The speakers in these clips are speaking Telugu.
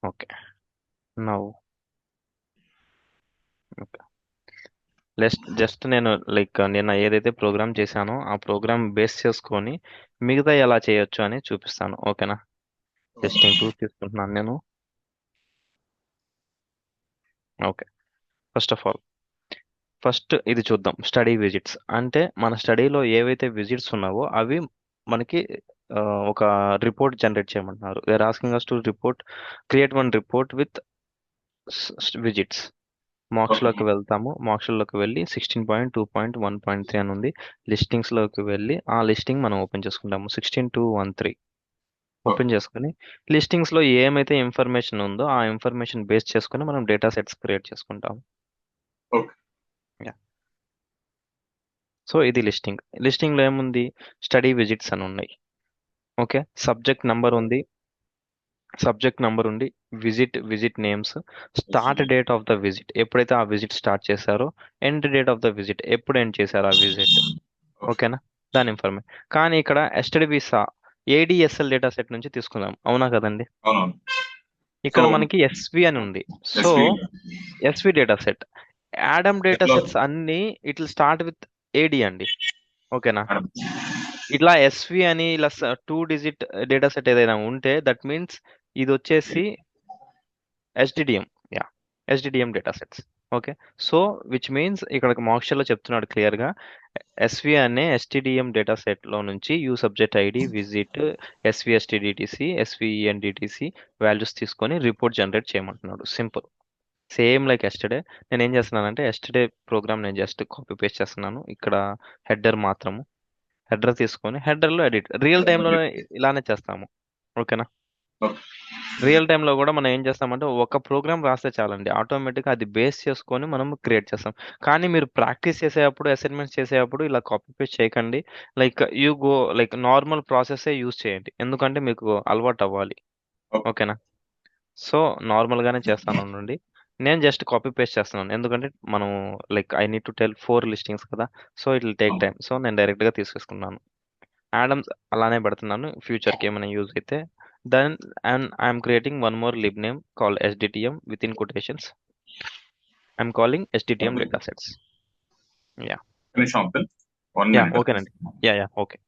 ఓకే. Now okay. జస్ట్ నేను నిన్న ఏదైతే ప్రోగ్రామ్ చేశానో ఆ ప్రోగ్రామ్ బేస్ చేసుకొని మిగతా ఎలా చేయొచ్చు అని చూపిస్తాను. ఓకేనా? టెస్టింగ్ 2 తీసుకుంటున్నాను నేను. ఓకే. ఫస్ట్ ఇది చూద్దాం. స్టడీ విజిట్స్ అంటే మన స్టడీలో ఏవైతే విజిట్స్ ఉన్నావో అవి మనకి ఒక రిపోర్ట్ జనరేట్ చేయమంటున్నారు. They are asking us to create one report with visits. మార్క్స్‌లోకి వెళ్తాము. మార్క్స్‌లోకి వెళ్ళి 16.2.1.3 అని ఉంది. లిస్టింగ్స్‌లోకి వెళ్ళి ఆ లిస్టింగ్ మనం ఓపెన్ చేసుకుంటాము. 16.213 ఓపెన్ చేసుకొని లిస్టింగ్స్‌లో ఏమైతే ఇన్ఫర్మేషన్ ఉందో ఆ ఇన్ఫర్మేషన్ బేస్ చేసుకొని మనం డేటా సెట్స్ క్రియేట్ చేసుకుంటాము. యాహ్! సో, ఇది లిస్టింగ్. లిస్టింగ్‌లో ఏముంది? స్టడీ విజిట్స్ అని ఉన్నాయి. ఓకే. సబ్జెక్ట్ నంబర్ ఉండి visit names, start date of the visit ఎప్పుడైతే ఆ విజిట్ స్టార్ట్ చేశారో, end date of the visit ఎప్పుడు ఎండ్ చేశారు ఆ విజిట్. ఓకేనా? దాని కానీ ఇక్కడ ఎస్టిడిబిసా ఏడిఎస్ఎల్ డేటా సెట్ నుంచి తీసుకుందాం. అవునా కదండి? అవునవును. సో ఇక్కడ మనకి ఎస్వి అని ఉంది. So SV SV data set, ADaM data ఎట్లా సెట్స్ అన్ని it will start with AD అండి. ఓకేనా? మేడం? ఇట్లా ఎస్వి అని ఇలా 2 డిజిట్ డేటా సెట్ ఏదైనా ఉంటే దట్ మీన్స్ ఇది వచ్చేసి SDDM. Yeah, SDDM data sets. Okay. So which means ఇక్కడ మార్క్షల్లో చెప్తున్నాడు క్లియర్గా, ఎస్వి అనే ఎస్టిడిఎం డేటా సెట్ లో నుంచి you subject ID visit SVSTDTC SVNDTC values తీసుకొని రిపోర్ట్ జనరేట్ చేయమంటున్నాడు. సింపుల్. Same like yesterday. నేను ఏం చేస్తున్నానంటే ఎస్టర్డే ప్రోగ్రామ్ నేను జస్ట్ కాపీ పేస్ట్ చేస్తున్నాను. ఇక్కడ హెడర్ మాత్రము. హెడర్ తీసుకొని హెడర్లో ఎడిట్ రియల్ టైంలో ఇలానే చేస్తాము. ఓకేనా? ఓకే. రియల్ టైంలో కూడా మనం ఏం చేస్తామంటే ఒక ప్రోగ్రామ్ రాస్తే చాలండి, ఆటోమేటిక్గా అది బేస్ చేసుకొని మనం క్రియేట్ చేస్తాం. కానీ మీరు ప్రాక్టీస్ చేసేటప్పుడు అసైన్మెంట్స్ చేసేటప్పుడు ఇలా కాపీ పేస్ట్ చేయకండి. నార్మల్ ప్రాసెసే యూజ్ చేయండి, ఎందుకంటే మీకు అలవాటు అవ్వాలి. ఓకే. ఓకేనా? సో నార్మల్గానే చేస్తాను నుండి. నేను జస్ట్ కాపీ పేస్ట్ చేస్తున్నాను, ఎందుకంటే మనం I need to tell 4 listings కదా. So it will take time. So నేను డైరెక్ట్గా తీసేసుకున్నాను. యాడమ్స్ అలానే పెడుతున్నాను, ఫ్యూచర్కి ఏమైనా యూజ్ అయితే. Then and I'm creating one more lib name call SDTM with in quotations. I'm calling SDTM okay. Data sets. Yeah. నిమిషం అంకుల్, 1 యా, మినిట్. ఓకేనండి. Yeah, okay.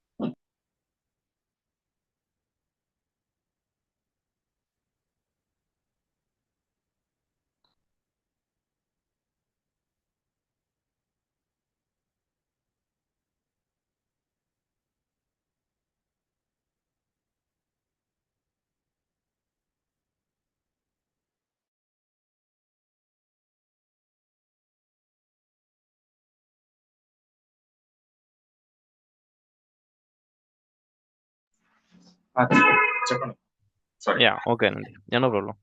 చెప్పండి. సారీ. యా, ఓకేనండి. No problem.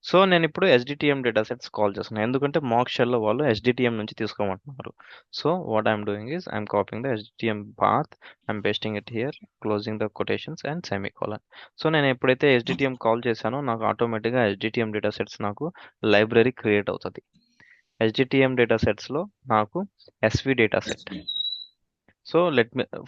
సో నేను ఇప్పుడు ఎస్డిటిఎం డేటా సెట్స్ కాల్ చేస్తున్నాను, ఎందుకంటే మాక్ షెల్లో వాళ్ళు ఎస్డిటిఎం నుంచి తీసుకోమంటున్నారు. So what I'm doing is I'm copying the SDTM path, I'm pasting it here, closing the quotations and semicolon. So నేను ఎప్పుడైతే ఎస్డిటిఎం కాల్ చేశానో నాకు ఆటోమేటిక్గా ఎస్డిటిఎం డేటా సెట్స్ నాకు లైబ్రరీ క్రియేట్ అవుతుంది. ఎస్డిటిఎం డేటా సెట్స్లో నాకు SV data set. So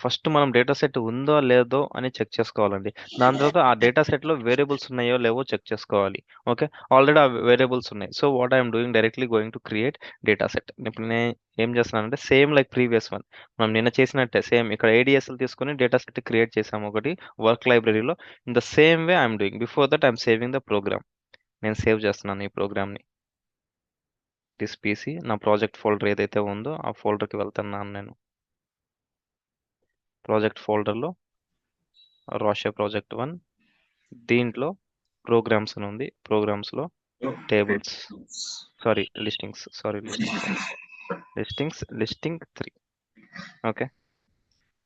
first మనం డేటా సెట్ ఉందో లేదో అని చెక్ చేసుకోవాలండి. దాని తర్వాత ఆ డేటా సెట్లో వేరియబుల్స్ ఉన్నాయో లేవో చెక్ చేసుకోవాలి. ఓకే. ఆల్రెడీ ఆ వేరియబుల్స్ ఉన్నాయి. So what I'm doing directly going to create data set. ఇప్పుడు నేను ఏం చేస్తున్నానంటే సేమ్ లైక్ ప్రీవియస్ వన్, మనం నిన్న చేసినట్టే సేమ్ ఇక్కడ ఏడిఎస్ఎల్ తీసుకొని డేటా సెట్ క్రియేట్ చేసాము ఒకటి వర్క్ లైబ్రరీలో. In the same way I'm doing. Before that I'm saving the program. నేను సేవ్ చేస్తున్నాను ఈ ప్రోగ్రామ్ని. దిస్ పీసీ నా ప్రాజెక్ట్ ఫోల్డర్ ఏదైతే ఉందో ఆ ఫోల్డర్కి వెళ్తున్నాను నేను. ప్రాజెక్ట్ ఫోల్డర్లో రోషే ప్రాజెక్ట్ 1, దీంట్లో ప్రోగ్రామ్స్ అని ఉంది. ప్రోగ్రామ్స్లో టేబుల్స్, లిస్టింగ్ 3. ఓకే.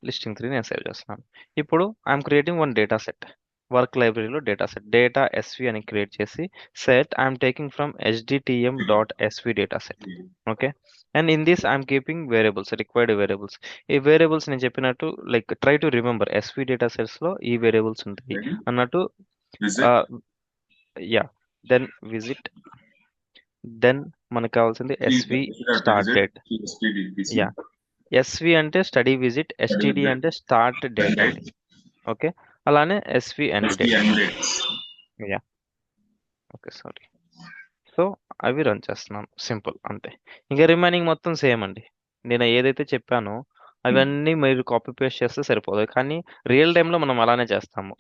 లిస్టింగ్ 3 నేను సేవ్ చేస్తున్నాను. ఇప్పుడు I'm creating one data set. Work లైబ్రరీలో డేటా సెట్ డేటా ఎస్వి అని క్రియేట్ చేసి set I'm taking from SDTM dot SV data set. Okay. And in this I'm keeping variables, required variables. ఈ వేరియబుల్స్ నేను చెప్పినట్టు try to remember SV data సెట్స్లో ఈ వేరియబుల్స్ ఉంటాయి అన్నట్టు. Visit yeah. Then visit. Then మనకు కావాల్సింది SV start visit date. SPDC yeah. SV అంటే స్టడీ విజిట్, ఎస్టిడి విజిట్ అంటే స్టార్ట్ డేట్ అండి. ఓకే. అలానే ఎస్వి ఎండ్ ఎస్పి డేట్. ఎండెట్స్. యా. Okay, sorry. సో అవి రన్ చేస్తున్నాను, సింపుల్ అంతే. ఇంకా రిమైనింగ్ మొత్తం సేమ్ అండి. నేను ఏదైతే చెప్పానో అవన్నీ మీరు కాపీ పేస్ట్ చేస్తే సరిపోదు, కానీ రియల్ టైంలో మనం అలానే చేస్తాము.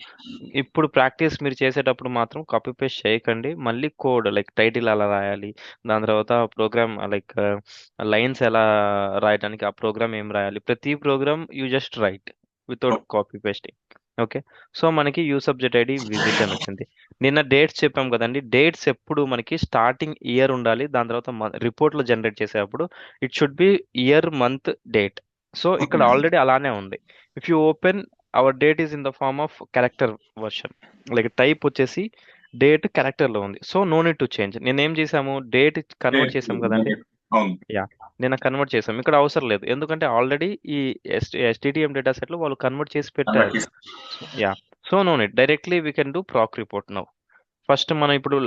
ఇప్పుడు ప్రాక్టీస్ మీరు చేసేటప్పుడు మాత్రం కాపీ పేస్ట్ చేయకండి. మళ్ళీ కోడ్ లైక్ టైటిల్ ఎలా రాయాలి, దాని తర్వాత ప్రోగ్రామ్ లైక్ లైన్స్ ఎలా రాయడానికి, ఆ ప్రోగ్రామ్ ఏం రాయాలి, ప్రతి program you just write without copy pasting. Okay. So మనకి యూ సబ్జెక్ట్ ఐడి విజిట్ అని వచ్చింది. నిన్న డేట్స్ చెప్పాం కదండి. డేట్స్ ఎప్పుడు మనకి స్టార్టింగ్ ఇయర్ ఉండాలి, దాని తర్వాత రిపోర్ట్లో జనరేట్ చేసేటప్పుడు it should be year month date. So ఇక్కడ ఆల్రెడీ అలానే ఉంది. If you open our date is in the form of character version, like type వచ్చేసి డేట్ క్యారెక్టర్ లో ఉంది. So no need to change. నేనేం చేసాము, డేట్ కన్వర్ట్ చేసాం కదండి. అవును. యా, నేను కన్వర్ట్ చేసాం. ఇక్కడ అవసరం లేదు, ఎందుకంటే ఆల్రెడీ ఈ ఎస్టిటిఎం డేటా సెట్ లో వాళ్ళు కన్వర్ట్ చేసి పెట్టారు. Yeah, so no need. Directly we can do proc report now. First మనం ఇప్పుడు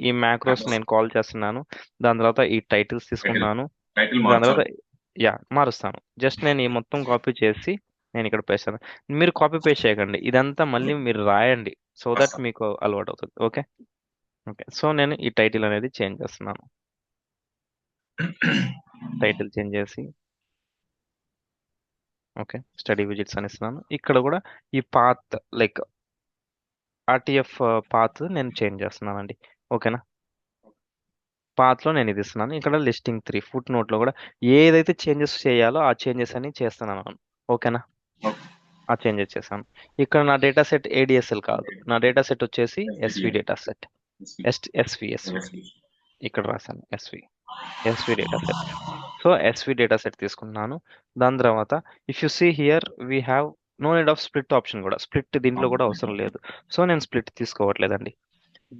ఈ మ్యాక్రోస్ నేను కాల్ చేస్తున్నాను, దాని తర్వాత ఈ టైటిల్స్ తీసుకుంటున్నాను, టైటిల్ దాని తర్వాత మార్చాలి. యా మారుస్తాను. జస్ట్ నేను ఈ మొత్తం కాపీ చేసి నేను ఇక్కడ పేస్ట్ చేస్తాను. మీరు కాపీ పేస్ట్ చేయకండి, ఇదంతా మళ్ళీ మీరు రాయండి, సో దట్ మీకు అలవాటు అవుతుంది. ఓకే. ఓకే, సో నేను ఈ టైటిల్ అనేది చేంజ్ చేస్తున్నాను. టైటిల్ చేంజ్ చేసి ఓకే స్టడీ విజిట్స్ అని ఇస్తున్నాను. ఇక్కడ కూడా ఈ పాత్ లైక్ ఆర్టీఎఫ్ పాత్ నేను చేంజ్ చేస్తున్నానండి. ఓకేనా. పాత్లో నేను ఇది ఇస్తున్నాను. ఇక్కడ లిస్టింగ్ 3 ఫుట్ నోట్లో కూడా ఏదైతే చేంజెస్ చేయాలో ఆ చేంజెస్ అని చేస్తున్నాను. ఓకేనా. ఆ చేంజెస్ చేశాను. ఇక్కడ నా డేటా సెట్ ఏడిఎస్ఎల్ కాదు, నా డేటా సెట్ వచ్చేసి ఎస్వి డేటా సెట్. ఎస్వి ఇక్కడ రాశాను SV data set. So SV data set తీసుకున్నాను. దాని తర్వాత if you see here we have no need of split option, కూడా స్ప్లిట్ దీంట్లో కూడా అవసరం లేదు. సో నేను స్ప్లిట్ తీసుకోవట్లేదండి.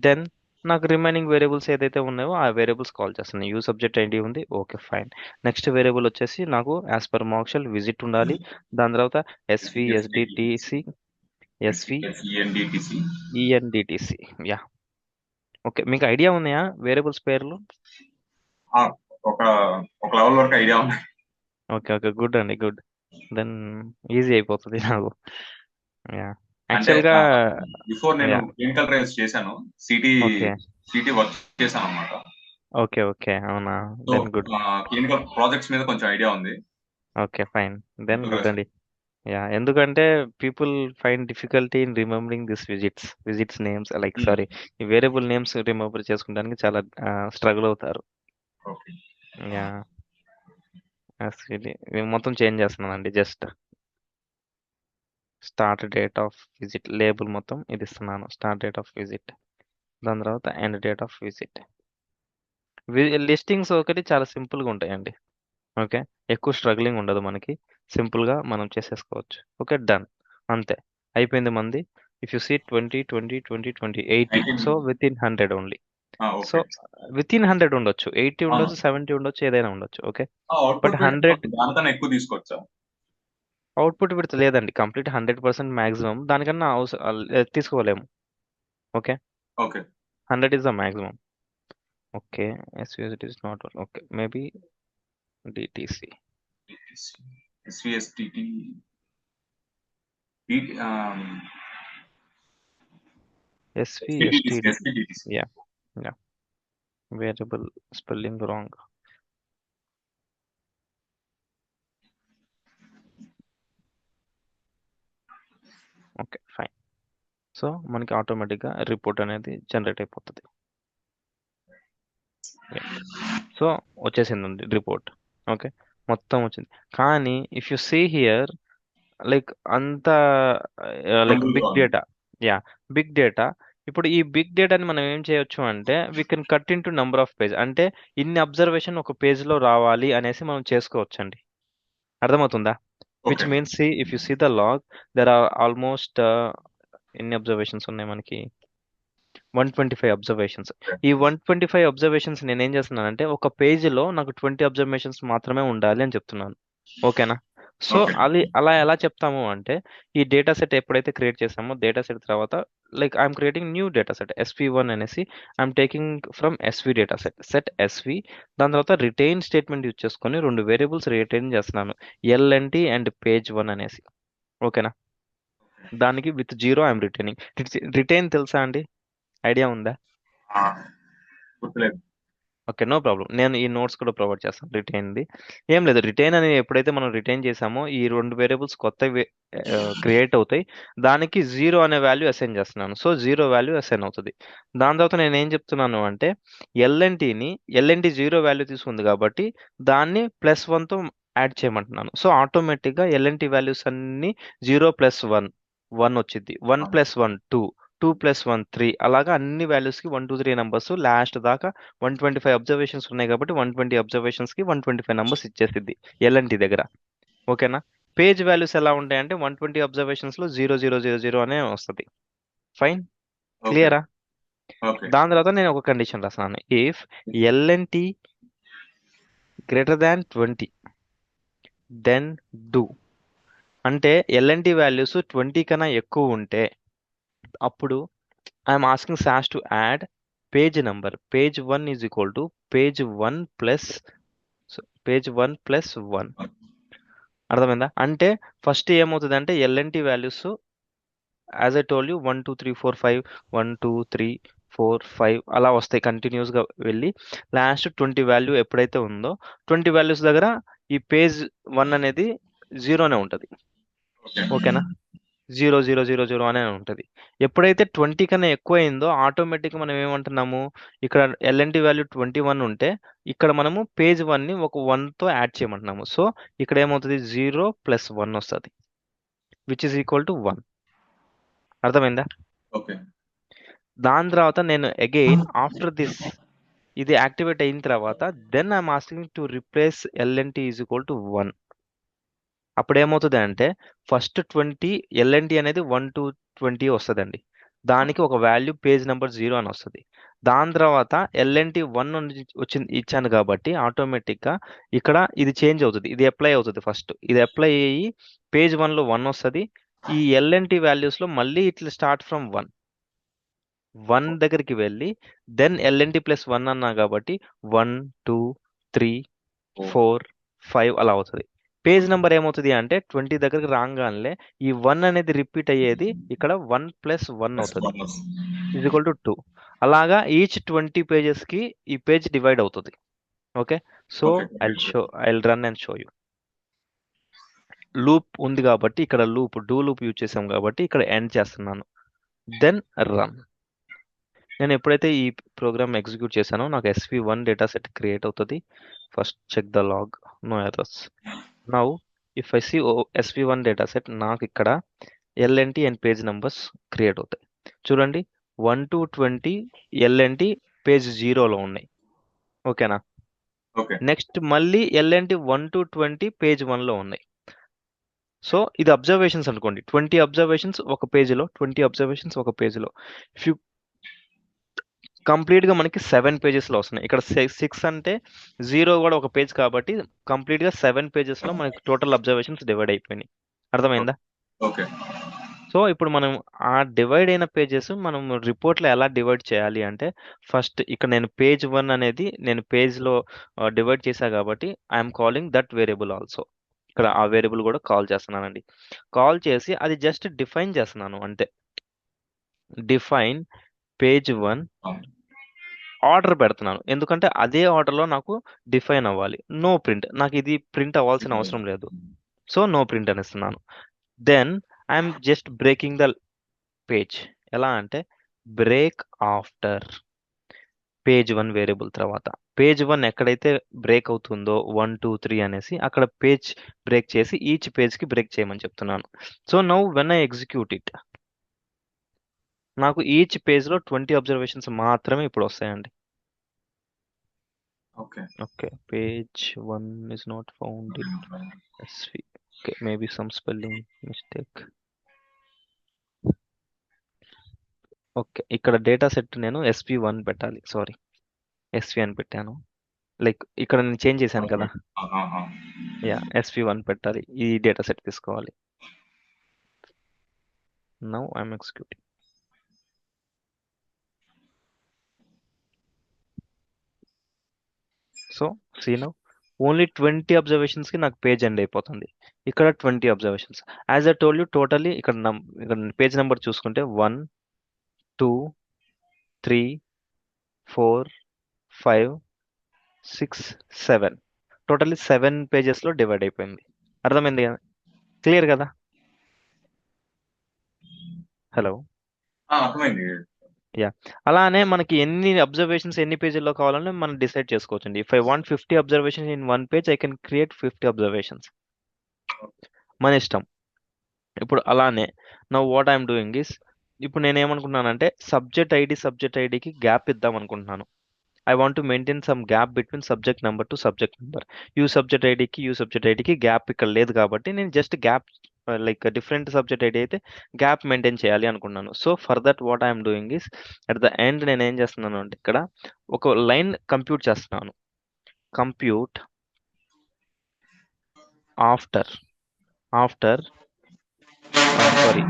దెన్ నాకు రిమైనింగ్ వేరియబుల్స్ ఏదైతే ఉన్నాయో ఆ వేరియబుల్స్ కాల్ చేస్తున్నాను. యూ సబ్జెక్ట్ ఐడి ఉంది, ఓకే ఫైన్. నెక్స్ట్ వేరియబుల్ వచ్చేసి నాకు యాజ్ పర్ మార్క్షల్ విజిట్ ఉండాలి. దాని తర్వాత SV SDTC SV ENDTC. Yeah, okay. మీకు ఐడియా ఉన్నాయా వేరియబుల్స్ పేర్లు? ఒక లెవెల్ వరకు ఐడియా ఉంది. ఓకే ఓకే, గుడ్ అండి, గుడ్. దెన్ ఈజీ అయిపోతుంది నాకు. యా, యాక్చువల్గా బిఫోర్ నేను యా క్లినికల్ ట్రయల్స్ చేశాను, సిటీ ఓకే వర్క్ చేశాను అనమాట. ఓకే ఓకే, అవునా. So then good. Clinical projects మీద కొంచెం ఐడియా ఉంది. ఓకే ఫైన్, దెన్ గుడ్ అండి. యా, ఎందుకంటే people find difficulty in remembering this visits names like sorry ఈ వేరియబుల్ నేమ్స్ రిమెంబర్ చేసుకోవడానికి చాలా స్ట్రగుల్ అవుతారు. యా, మొత్తం చేంజ్ చేస్తున్నానండి. Just start date of visit label మొత్తం ఇది ఇస్తున్నాను, స్టార్ట్ డేట్ ఆఫ్ విజిట్, దాని తర్వాత end date of visit. Listings ఒకటి చాలా సింపుల్గా ఉంటాయండి. ఓకే, ఎక్కువ స్ట్రగ్లింగ్ ఉండదు మనకి, సింపుల్గా మనం చేసేసుకోవచ్చు. ఓకే డన్, అంతే అయిపోయింది మంది. If you see 20 20 20 20 80, so with in 100 only. So with in 100 ఉండొచ్చు, 80 ఉండొచ్చు, 70 ఉండొచ్చు, ఏదైనా ఉండొచ్చు. ఓకే, బట్ 100 దానికన్నా ఎక్కువ తీసుకోవచ్చా? అవుట్పుట్ విడత లేదండి, కంప్లీట్ 100% మ్యాక్సిమం. దానికన్నా తీసుకోలేము. Okay, okay 100 is the maximum. Okay, SVSD is not okay, maybe DTC. SVSTT SVSTD. Yeah, variable spelling wrong. Okay fine. So మనకి ఆటోమేటిక్గా రిపోర్ట్ అనేది జనరేట్ అయిపోతుంది. సో వచ్చేసిందండి రిపోర్ట్. ఓకే, మొత్తం వచ్చింది. కానీ if you see here like అంత like big data. Yeah, big data. ఇప్పుడు ఈ బిగ్ డేటాని మనం ఏం చేయొచ్చు అంటే we can cut into number of page, అంటే ఇన్ని అబ్జర్వేషన్ ఒక పేజ్లో రావాలి అనేసి మనం చేసుకోవచ్చు అండి. అర్థమవుతుందా? Which means if you see the log there are almost ఎన్ని అబ్జర్వేషన్స్ ఉన్నాయి మనకి, 125 అబ్జర్వేషన్స్. ఈ 125 అబ్జర్వేషన్స్ నేను ఏం చేస్తున్నానంటే ఒక పేజీలో నాకు 20 అబ్జర్వేషన్స్ మాత్రమే ఉండాలి అని చెప్తున్నాను. ఓకేనా. సో అలా ఎలా చెప్తాము అంటే ఈ డేటా సెట్ ఎప్పుడైతే క్రియేట్ చేసామో డేటా సెట్ తర్వాత like I'm creating new data set SV1 అనేసి I'm taking from SV data set SV. దాని తర్వాత రిటైన్ స్టేట్మెంట్ యూజ్ చేసుకొని 2 వేరియబుల్స్ రిటైన్ చేస్తున్నాను, LNT అండ్ పేజ్ 1 అనేసి. ఓకేనా. దానికి విత్ 0 ఐఎమ్ రిటైనింగ్. రిటైన్ తెలుసా అండి, ఐడియా ఉందా? ఆ, గుర్తులేదు. Okay, no problem. నేను ఈ నోట్స్ కూడా ప్రొవైడ్ చేస్తాను రిటైన్ది. ఏం లేదు, రిటైన్ అని ఎప్పుడైతే మనం రిటైన్ చేసామో ఈ 2 వేరియబుల్స్ కొత్తవి క్రియేట్ అవుతాయి. దానికి 0 అనే వాల్యూ అసైన్ చేస్తున్నాను. సో 0 వాల్యూ అసైన్ అవుతుంది. దాని తర్వాత నేను ఏం చెప్తున్నాను అంటే ఎల్ఎన్టీ 0 వాల్యూ తీసుకుంది కాబట్టి దాన్ని +1తో యాడ్ చేయమంటున్నాను. సో ఆటోమేటిక్గా ఎల్ఎన్టీ వాల్యూస్ అన్ని 0 + 1 1 వచ్చింది. 1 + 1 2, 2 + 1 3, అలాగా అన్ని వాల్యూస్కి 1 2 3 నంబర్స్ లాస్ట్ దాకా 125 అబ్జర్వేషన్స్ ఉన్నాయి కాబట్టి 120 అబ్జర్వేషన్స్ కి 125 నంబర్స్ ఇచ్చేసిద్ది ఎల్ఎన్టీ దగ్గర. ఓకేనా? పేజ్ వాల్యూస్ ఎలా ఉంటాయంటే 120 అబ్జర్వేషన్స్ లో 0000 అనే వస్తుంది. ఫైన్, ఓకే క్లియరా? ఓకే దాని తర్వాత నేను ఒక కండిషన్ రాస్తున్నాను. If LNT >20 then do. అంటే ఎల్ఎన్టీ వాల్యూస్ 20 కన్నా ఎక్కువ ఉంటే అప్పుడు I'm asking SAS to add page number. Page 1 is equal to page 1 plus page 1 plus 1. అర్థమైందా? అంటే ఫస్ట్ ఏమవుతుంది అంటే LNT values as I told you 1 2 3 4 5 1 2 3 4 5 అలా వస్తాయి కంటిన్యూస్ గా వెళ్ళి లాస్ట్ 20 వాల్యూ ఎప్పుడైతే ఉందో 20 వాల్యూస్ దగ్గర ఈ పేజ్ 1 అనేది 0నే ఉంటుంది. ఓకే ఓకేనా? 0000 అనే ఉంటుంది. ఎప్పుడైతే 20 కన్నా ఎక్కువ అయిందో ఆటోమేటిక్గా మనం ఏమంటున్నాము, ఇక్కడ ఎల్ఎన్టీ వాల్యూ 21 ఉంటే ఇక్కడ మనము పేజ్ 1ని ఒక 1తో యాడ్ చేయమంటున్నాము. సో ఇక్కడ ఏమవుతుంది, 0 + 1 వస్తుంది, విచ్ ఇస్ ఈక్వల్ టు 1. అర్థమైందా? ఓకే దాని తర్వాత నేను అగైన్ ఆఫ్టర్ దిస్ ఇది యాక్టివేట్ అయిన తర్వాత then I'm asking to replace LNT is equal to 1. అప్పుడు ఏమవుతుంది అంటే ఫస్ట్ 20 ఎల్ఎన్టీ అనేది 1 to 20 వస్తుందండి. దానికి ఒక వాల్యూ పేజ్ నెంబర్ 0 అని వస్తుంది. దాని తర్వాత ఎల్ఎన్టీ 1 వచ్చింది ఇచ్చాను కాబట్టి ఆటోమేటిక్గా ఇక్కడ ఇది చేంజ్ అవుతుంది. ఇది అప్లై అవుతుంది. ఫస్ట్ ఇది అప్లై అయ్యి పేజ్ 1లో 1 వస్తుంది. ఈ ఎల్ఎన్టీ వాల్యూస్లో మళ్ళీ ఇట్లా స్టార్ట్ ఫ్రమ్ 1 దగ్గరికి వెళ్ళి దెన్ ఎల్ఎన్టీ +1 అన్నా కాబట్టి 1 2 3 4 5 అలా అవుతుంది. పేజ్ నెంబర్ ఏమవుతుంది అంటే 20 దగ్గరికి రాగానే ఈ 1 అనేది రిపీట్ అయ్యేది ఇక్కడ 1 + 1 అవుతుంది, ఈజ్ ఈక్వల్ టు 2. అలాగా ఈచ్ 20 pages కి ఈ పేజ్ డివైడ్ అవుతుంది. Okay, so okay I'll run and show you. Loop ఉంది కాబట్టి ఇక్కడ డూ లూప్ యూజ్ చేసాం కాబట్టి ఇక్కడ ఎండ్ చేస్తున్నాను. Then run. నేను ఎప్పుడైతే ఈ ప్రోగ్రామ్ ఎగ్జిక్యూట్ చేశానో నాకు SV1 డేటా సెట్ క్రియేట్ అవుతుంది. First check the log, no errors. Now if I see SV1 data set, నాకు ఇక్కడ LNT and page numbers create అవుతాయి. చూడండి, 1 to 20 ఎల్ఎన్టీ పేజ్ 0లో ఉన్నాయి. ఓకేనా? ఓకే నెక్స్ట్ మళ్ళీ ఎల్ఎన్టీ 1 to 20 పేజ్ 1లో ఉన్నాయి. సో ఇది అబ్జర్వేషన్స్ అనుకోండి, 20 అబ్జర్వేషన్స్ ఒక పేజీలో, 20 అబ్జర్వేషన్స్ ఒక పేజీలో. ఇఫ్ యూ కంప్లీట్గా మనకి 7 పేజెస్లో వస్తున్నాయి. ఇక్కడ 6 అంటే 0 కూడా ఒక పేజ్ కాబట్టి కంప్లీట్గా 7 పేజెస్లో మనకి టోటల్ అబ్జర్వేషన్స్ డివైడ్ అయిపోయినాయి. అర్థమైందా? ఓకే సో ఇప్పుడు మనం ఆ డివైడ్ అయిన పేజెస్ మనం రిపోర్ట్లో ఎలా డివైడ్ చేయాలి అంటే ఫస్ట్ ఇక్కడ నేను పేజ్ 1 అనేది నేను పేజ్లో డివైడ్ చేశా కాబట్టి I'm calling that variable also. ఇక్కడ ఆ వేరియబుల్ కూడా కాల్ చేస్తున్నానండి. కాల్ చేసి అది జస్ట్ డిఫైన్ చేస్తున్నాను అంతే. డిఫైన్ పేజ్ 1 ఆర్డర్ పెడుతున్నాను, ఎందుకంటే అదే ఆర్డర్లో నాకు డిఫైన్ అవ్వాలి. నో ప్రింట్, నాకు ఇది ప్రింట్ అవ్వాల్సిన అవసరం లేదు. సో నో ప్రింట్ అని ఇస్తున్నాను. Then I'm just breaking the page. ఎలా అంటే బ్రేక్ ఆఫ్టర్ పేజ్ 1 వేరియబుల్ తర్వాత పేజ్ 1 ఎక్కడైతే బ్రేక్ అవుతుందో 1 2 3 అనేసి అక్కడ పేజ్ బ్రేక్ చేసి ఈచ్ పేజ్కి బ్రేక్ చేయమని చెప్తున్నాను. So now when I execute it, నాకు ఈచ్ పేజ్లో 20 అబ్జర్వేషన్స్ మాత్రమే ఇప్పుడు వస్తాయండి. Okay okay, page 1 is not found in SV. Okay, maybe some spelling mistake. Okay, ఇక్కడ డేటా సెట్ నేను SV1 పెట్టాలి, సారీ SV అని పెట్టాను. లైక్ ఇక్కడ నేను చేంజ్ చేశాను కదా, యా SV1 పెట్టాలి. ఈ డేటా సెట్ తీసుకోవాలి. Now I'm executing. So see now only 20 observations కి నాకు పేజ్ ఎండ్ అయిపోతుంది. ఇక్కడ 20 observations. As I told you totally ఇక్కడ పేజ్ నెంబర్ చూసుకుంటే 1 2 3 4 5 6 7 టోటల్లీ 7 పేజెస్లో డివైడ్ అయిపోయింది. అర్థమైంది కదా? క్లియర్ కదా? హలో. అర్థమైంది. యా. అలానే మనకి ఎన్ని అబ్జర్వేషన్స్ ఎన్ని పేజీల్లో కావాలని మనం డిసైడ్ చేసుకోవచ్చండి. If I want 50 observations in 1 page I can create 50 observations. మన ఇష్టం. ఇప్పుడు అలానే now what I'm doing is, ఇప్పుడు నేను ఏమనుకుంటున్నానంటే సబ్జెక్ట్ ఐడికి గ్యాప్ ఇద్దాం అనుకుంటున్నాను. I want to maintain some gap between subject number to subject number. You subject ఐడికి గ్యాప్ ఇక్కడ లేదు కాబట్టి నేను just gap like different subject ID అయితే గ్యాప్ మెయింటైన్ చేయాలి అనుకున్నాను. So for that what I'm doing is, at the end నేను ఏం చేస్తున్నాను అంటే ఇక్కడ ఒక లైన్ కంప్యూట్ చేస్తున్నాను. కంప్యూట్ ఆఫ్టర్ సారీ,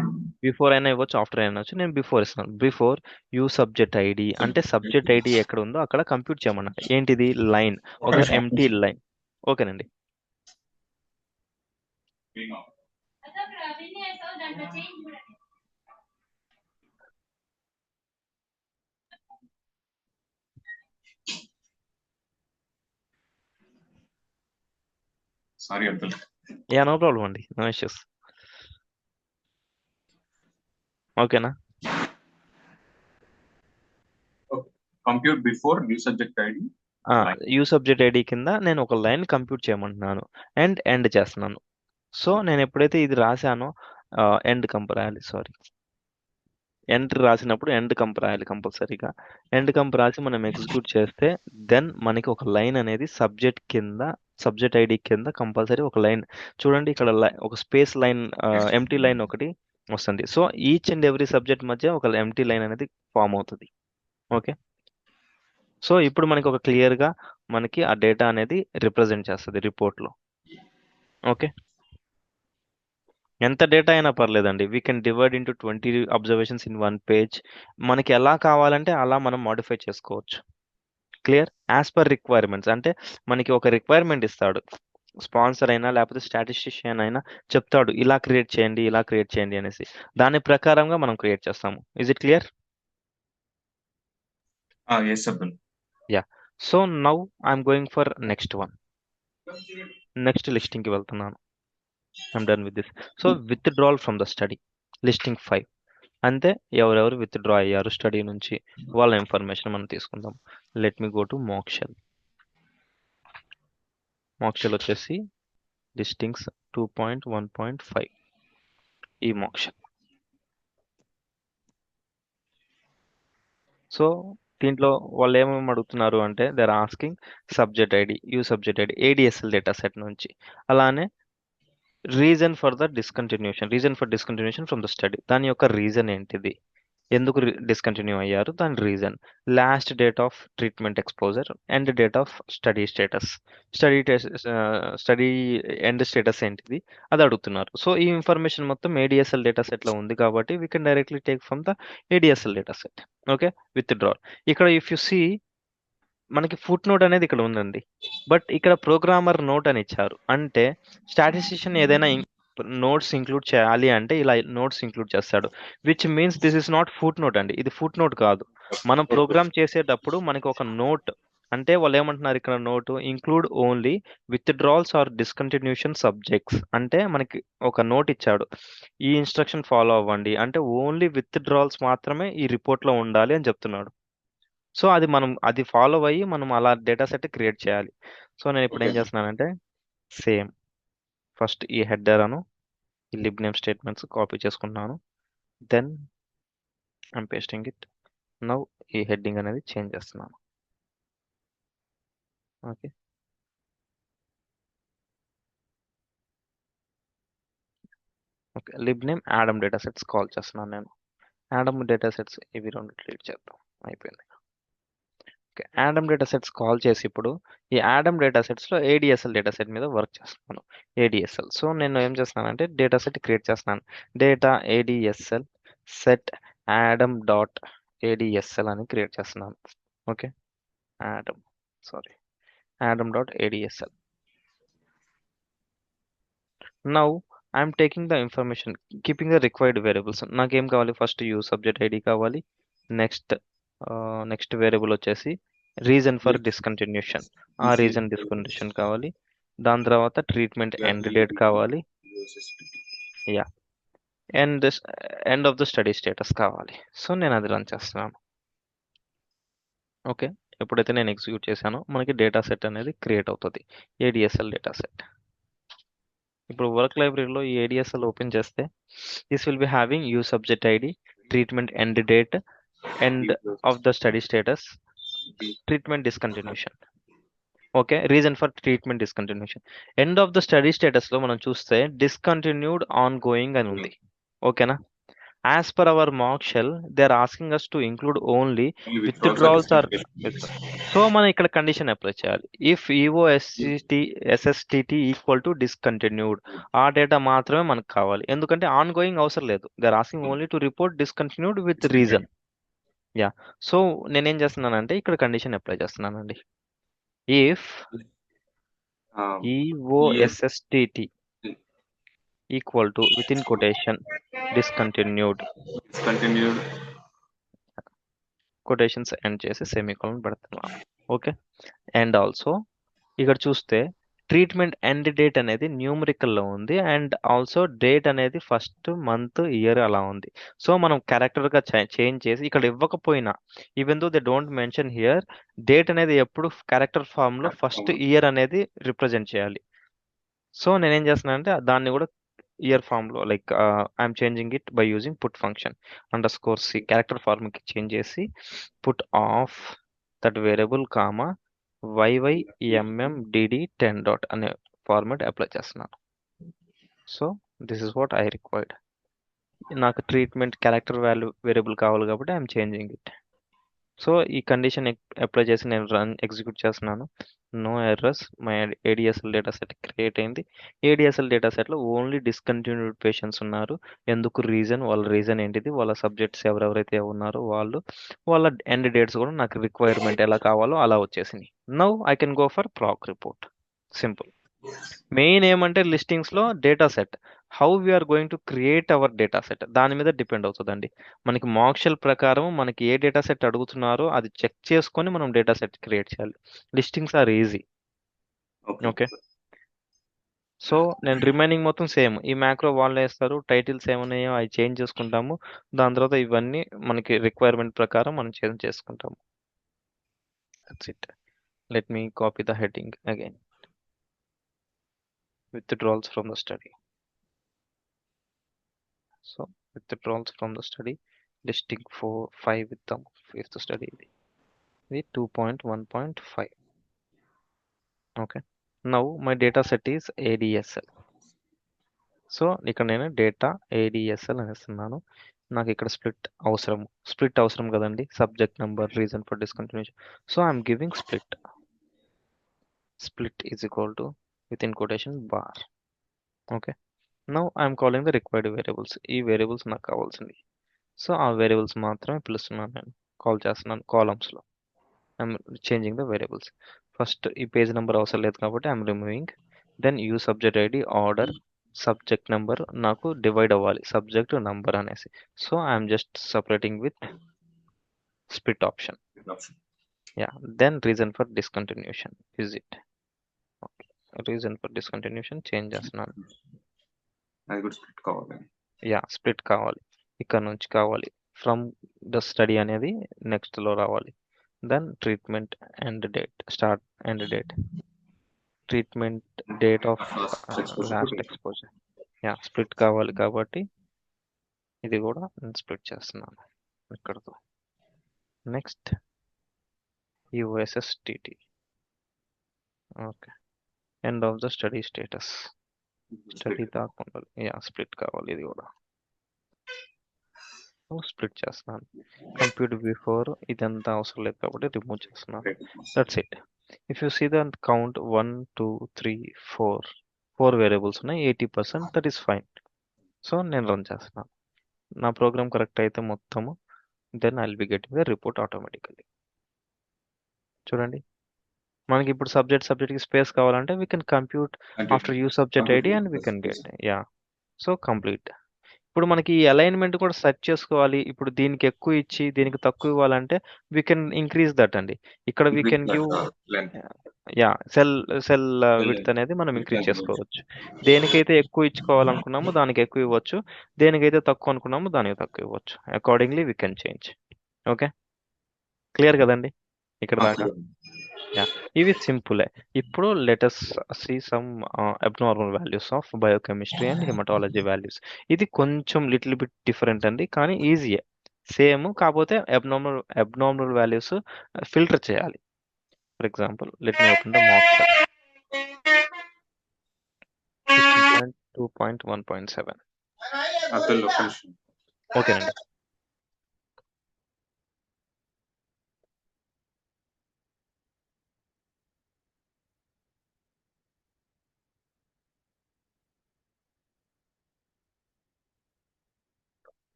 బిఫోర్ అయినా ఇవ్వచ్చు, ఆఫ్టర్ అయినా ఇవ్వచ్చు. నేను బిఫోర్ ఇస్తున్నాను. బిఫోర్ యూ సబ్జెక్ట్ ఐడి అంటే సబ్జెక్ట్ ఐడి ఎక్కడ ఉందో అక్కడ కంప్యూట్ చేయమన్నారు. ఏంటిది? లైన్, ఒక ఒక నిమిషం. Empty line. ఓకేనండి. Sorry Abdul. Yeah, no problem అండి, నో ఇష్యూస్. ఓకేనా? Compute before new subject ID U subject ID కింద నేను ఒక లైన్ కంప్యూట్ చేయమంటున్నాను అండ్ ఎండ్ చేస్తున్నాను. సో నేను ఎప్పుడైతే ఇది రాశానో ఎండ్ కంప్ రాయాలి, సారీ, ఎంటర్ రాసినప్పుడు ఎండ్ కంప్ రాయాలి కంపల్సరీగా. ఎండ్ కంప్ రాసి మనం ఎగ్జిక్యూట్ చేస్తే దెన్ మనకి ఒక లైన్ అనేది సబ్జెక్ట్ ఐడి కింద కంపల్సరీ ఒక లైన్ చూడండి ఇక్కడ ఒక స్పేస్ లైన్, ఎంటీ లైన్ ఒకటి వస్తుంది. So each and every subject మధ్య ఒక ఎంటీ లైన్ అనేది ఫామ్ అవుతుంది. ఓకే. సో ఇప్పుడు మనకి ఒక క్లియర్గా మనకి ఆ డేటా అనేది రిప్రజెంట్ చేస్తుంది రిపోర్ట్లో. ఓకే. ఎంత డేటా అయినా పర్లేదండి. We can divide into 20 observations in 1 page. మనకి ఎలా కావాలంటే అలా మనం మోడిఫై చేసుకోవచ్చు. క్లియర్? As per requirements. అంటే మనకి ఒక రిక్వైర్మెంట్ ఇస్తాడు. స్పాన్సర్ అయినా లేకపోతే స్టాటిస్టిషియన్ అయినా చెప్తాడు ఇలా క్రియేట్ చేయండి అనేసి. దాని ప్రకారంగా మనం క్రియేట్ చేస్తాము. Is it clear? Yes Abdul. Yeah. So now I'm going for next one. Next లిస్టింగ్కి వెళ్తున్నాను. I'm done with this. So withdrawal from the study, listing 5. అంతే, ఎవరెవరు విత్డ్రా అయ్యారు స్టడీ నుంచి వాళ్ళ ఇన్ఫర్మేషన్ మనం తీసుకుందాం. లెట్ మీ గో టు మోక్షల్. వచ్చేసి లిస్టింగ్స్ 2.1.5. ఈ మోక్షల్. సో దీంట్లో వాళ్ళు ఏమేమి అడుగుతున్నారు అంటే they are asking subject ID, U subject ID, ADSL data set నుంచి. అలానే reason for discontinuation from the study, దాని యొక్క రీజన్ ఏంటిది, ఎందుకు డిస్కంటిన్యూ అయ్యారు, దాని reason, last date of treatment exposure and date of study status, study end status ఏంటిది అది అడుగుతున్నారు. సో ఈ ఇన్ఫర్మేషన్ మొత్తం ఏడిఎస్ఎల్ డేటా సెట్లో ఉంది కాబట్టి we can directly take from the ADSL data set. Okay. Withdrawal. ఇక్కడ ఇఫ్ యు సీ మనకి ఫుట్ నోట్ అనేది ఇక్కడ ఉందండి. బట్ ఇక్కడ ప్రోగ్రామర్ నోట్ అని ఇచ్చారు. అంటే స్టాటిస్టిషియన్ ఏదైనా నోట్స్ ఇంక్లూడ్ చేయాలి అంటే ఇలా నోట్స్ ఇంక్లూడ్ చేస్తాడు. Which means this is not foot note అండి. ఇది ఫుట్ నోట్ కాదు. మనం ప్రోగ్రామ్ చేసేటప్పుడు మనకి ఒక నోట్, అంటే వాళ్ళు ఏమంటున్నారు ఇక్కడ note include only withdrawals or discontinuation subjects. అంటే మనకి ఒక నోట్ ఇచ్చాడు, ఈ ఇన్స్ట్రక్షన్ ఫాలో అవ్వండి అంటే ఓన్లీ విత్డ్రాల్స్ మాత్రమే ఈ రిపోర్ట్లో ఉండాలి అని చెప్తున్నాడు. సో అది ఫాలో అయ్యి మనం అలా డేటా సెట్ క్రియేట్ చేయాలి. సో నేను ఇప్పుడు ఏం చేస్తున్నానంటే సేమ్ ఫస్ట్ ఈ హెడర్ అను ఈ లిబ్ నేమ్ స్టేట్మెంట్స్ కాపీ చేసుకుంటున్నాను. Then I'm pasting it. Now ఈ హెడ్డింగ్ అనేది చేంజ్ చేస్తున్నాను. Okay. Okay. Lib name ADaM data sets call చేస్తున్నాను నేను. యాడమ్ డేటా సెట్స్ ఇవి రెండు క్రియేట్ చేద్దాం. అయిపోయింది. Okay. ADaM data sets call చేసి ఇప్పుడు ఈ యాడమ్ డేటా సెట్స్లో ఏడిఎస్ఎల్ డేటా సెట్ మీద వర్క్ చేస్తున్నాను. ఏడిఎస్ఎల్. సో నేను ఏం చేస్తున్నానంటే డేటా సెట్ క్రియేట్ చేస్తున్నాను. Data ADSL set ADaM dot ADSL అని క్రియేట్ చేస్తున్నాను. Okay. ADaM dot ADSL. Now I'm taking the information keeping the required variables. నాకేం కావాలి, ఫస్ట్ యూ సబ్జెక్ట్ ఐడి కావాలి, నెక్స్ట్ నెక్స్ట్ వేరియబుల్ వచ్చేసి రీజన్ ఫర్ డిస్కంటిన్యూషన్, ఆ రీజన్ డిస్కంటిన్యూషన్ కావాలి. దాని తర్వాత ట్రీట్మెంట్ ఎండ్ డేట్ కావాలి. Yeah, end of the study status కావాలి. సో నేను అది రన్ చేస్తున్నాను. ఓకే, ఎప్పుడైతే నేను ఎగ్జిక్యూట్ చేశానో మనకి డేటా సెట్ అనేది క్రియేట్ అవుతుంది, ఏడిఎస్ఎల్ డేటా సెట్. ఇప్పుడు వర్క్ లైబ్రరీలో ఈ ఏడిఎస్ఎల్ ఓపెన్ చేస్తే this will be having U subject ID, treatment end date, end of the study status, treatment discontinuation. Okay, reason for treatment discontinuation. End of the study status లో మనం చూస్తే డిస్కంటిన్యూడ్ ఆన్ గోయింగ్ అని ఉంది. ఓకేనా? As per our mock shell they are asking us to include only withdrawals or. So మనం ఇక్కడ కండిషన్ అప్లై చేయాలి. If EOSSTT equal to discontinued, ఆ డేటా మాత్రమే మనకు కావాలి, ఎందుకంటే ఆన్ గోయింగ్ అవసరం లేదు. They are asking only to report discontinued with reason. Yeah, so నేనేం చేస్తున్నానంటే ఇక్కడ కండిషన్ అప్లై చేస్తున్నానండి. If EOSSTT equal to within quotation discontinued quotations end చేసి సెమీకోలన్ పెడుతున్నాం. ఓకే, అండ్ ఆల్సో ఇక్కడ చూస్తే ట్రీట్మెంట్ ఎండ్ డేట్ అనేది న్యూమరికల్ లో ఉంది, అండ్ ఆల్సో డేట్ అనేది ఫస్ట్ మంత్ ఇయర్ అలా ఉంది. సో మనం క్యారెక్టర్ గా చేంజ్ చేసి ఇక్కడ ఇవ్వకపోయినా, even though they don't mention here, date అనేది ఎప్పుడు క్యారెక్టర్ ఫామ్ లో ఫస్ట్ ఇయర్ అనేది రిప్రజెంట్ చేయాలి. సో నేనేం చేస్తున్నాను అంటే దాన్ని కూడా ఇయర్ ఫామ్ లో like I'm changing it by using put function underscore C character form కి చేంజ్ చేసి put of that variable comma YYMMDD10 dot అనే ఫార్మాట్ అప్లై చేస్తున్నాను. So this is what I required. నాకు ట్రీట్మెంట్ క్యారెక్టర్ వాల్యూ వేరియబుల్ కావాలి కాబట్టి ఐఎమ్ చేంజింగ్ ఇట్. సో ఈ కండిషన్ అప్లై చేసి నేను రన్ ఎగ్జిక్యూట్ చేస్తున్నాను. No errors, my ADSL data set create అయింది. ఏడిఎస్ఎల్ డేటా సెట్లో ఓన్లీ డిస్కంటిన్యూడ్ పేషెంట్స్ ఉన్నారు. ఎందుకు రీజన్, వాళ్ళ రీజన్ ఏంటిది, వాళ్ళ సబ్జెక్ట్స్ ఎవరెవరైతే ఉన్నారో వాళ్ళు, వాళ్ళ ఎండ్ డేట్స్ కూడా నాకు రిక్వైర్మెంట్ ఎలా కావాలో అలా వచ్చేసింది. Now I can go for proc report. Simple. Main ఏమంటే లిస్టింగ్స్ లో data set, how we're going to create our data set దాని మీద డిపెండ్ అవుతుందండి. మనకి మాక్షల్ ప్రకారం మనకి ఏ డేటా సెట్ అడుగుతున్నారో అది చెక్ చేసుకొని మనం డేటా సెట్ క్రియేట్ చేయాలి. Listings are easy. Okay, so నేను రిమైనింగ్ మొత్తం సేమ్, ఈ మ్యాక్రో వాళ్ళు వేస్తారు, టైటిల్స్ ఏమన్నాయో అవి చేంజ్ చేసుకుంటాము. దాని తర్వాత ఇవన్నీ మనకి రిక్వైర్మెంట్ ప్రకారం మనం చేంజ్ చేసుకుంటాము. That's it. Let me copy the heading again. Withdrawals from the study. So withdrawals from the study, listing 5 with them is the study with 2.1.5. Okay, now my data set is ADSL. So ఇక్కడ నేను డేటా ADSL అనేస్తున్నాను. నాకు ఇక్కడ స్ప్లిట్ అవసరం కదండి, subject number, reason for discontinuation. So I'm giving split is equal to within quotation bar. Okay, now I'm calling the required variables. ఈ వేరియబుల్స్ నాకు కావాల్సింది. సో ఆ వేరియబుల్స్ మాత్రమే పిలుస్తున్నాను, నేను కాల్ చేస్తున్నాను కాలమ్స్లో. I'm changing the variables. First ఈ పేజ్ నెంబర్ అవసరం లేదు కాబట్టి I'm removing. Then U subject ID, order, subject number నాకు డివైడ్ అవ్వాలి సబ్జెక్ట్ నంబర్ అనేసి. So I'm just separating with split option. Yeah, then reason for discontinuation is it. Reason for discontinuation change చేస్తున్నాను. యా, స్ప్లిట్ కావాలి, ఇక్కడ నుంచి కావాలి. ఫ్రమ్ ద స్టడీ అనేది నెక్స్ట్ లో రావాలి. Then treatment end date, start end date, treatment date of last exposure. Yeah, split కావాలి కాబట్టి ఇది కూడా నేను స్ప్లిట్ చేస్తున్నాను ఇక్కడతో. Next USSTT. Okay, end of the study status, study కాకుండా యా స్ప్లిట్ కావాలి, ఇది కూడా స్ప్లిట్ చేస్తున్నాను. కంప్యూట్ బిఫోర్ ఇదంతా అవసరం లేదు కాబట్టి రిమూవ్ చేస్తున్నాను. That's it. If you see the count 1 2 3 4 variables ఉన్నాయి, 80%, దట్ ఈస్ ఫైన్. సో నేను రన్ చేస్తున్నాను. నా ప్రోగ్రామ్ కరెక్ట్ అయితే మొత్తము, then I will be getting the report automatically. చూడండి, మనకి ఇప్పుడు సబ్జెక్ట్కి స్పేస్ కావాలంటే we can compute after U subject ID and we can get. Yeah, so complete. ఇప్పుడు మనకి ఈ అలైన్మెంట్ కూడా సెట్ చేసుకోవాలి. ఇప్పుడు దీనికి ఎక్కువ ఇచ్చి దీనికి తక్కువ ఇవ్వాలంటే వీ కెన్ ఇంక్రీజ్ దట్ అండి. ఇక్కడ we Increase can that give length. Yeah cell cell Well, width అనేది మనం ఇంక్రీజ్ length also. చేసుకోవచ్చు. దేనికైతే ఎక్కువ ఇచ్చుకోవాలనుకున్నామో దానికి ఎక్కువ ఇవ్వచ్చు. దేనికైతే తక్కువ అనుకున్నామో దానికి తక్కువ ఇవ్వచ్చు. Accordingly we can change. Okay, clear కదండి ఇక్కడ దాకా? యా, ఇవి సింపులే. ఇప్పుడు let's see some abnormal values of biochemistry and haematology values. ఇది కొంచెం లిటిల్ బిట్ డిఫరెంట్ అండి, కానీ ఈజీయే, సేమ్. కాకపోతే అబ్నార్మల్ వాల్యూస్ ఫిల్టర్ చేయాలి. For example, let me open the mock shell. 16.2.1.7. Abdul, location. ఓకేనండి.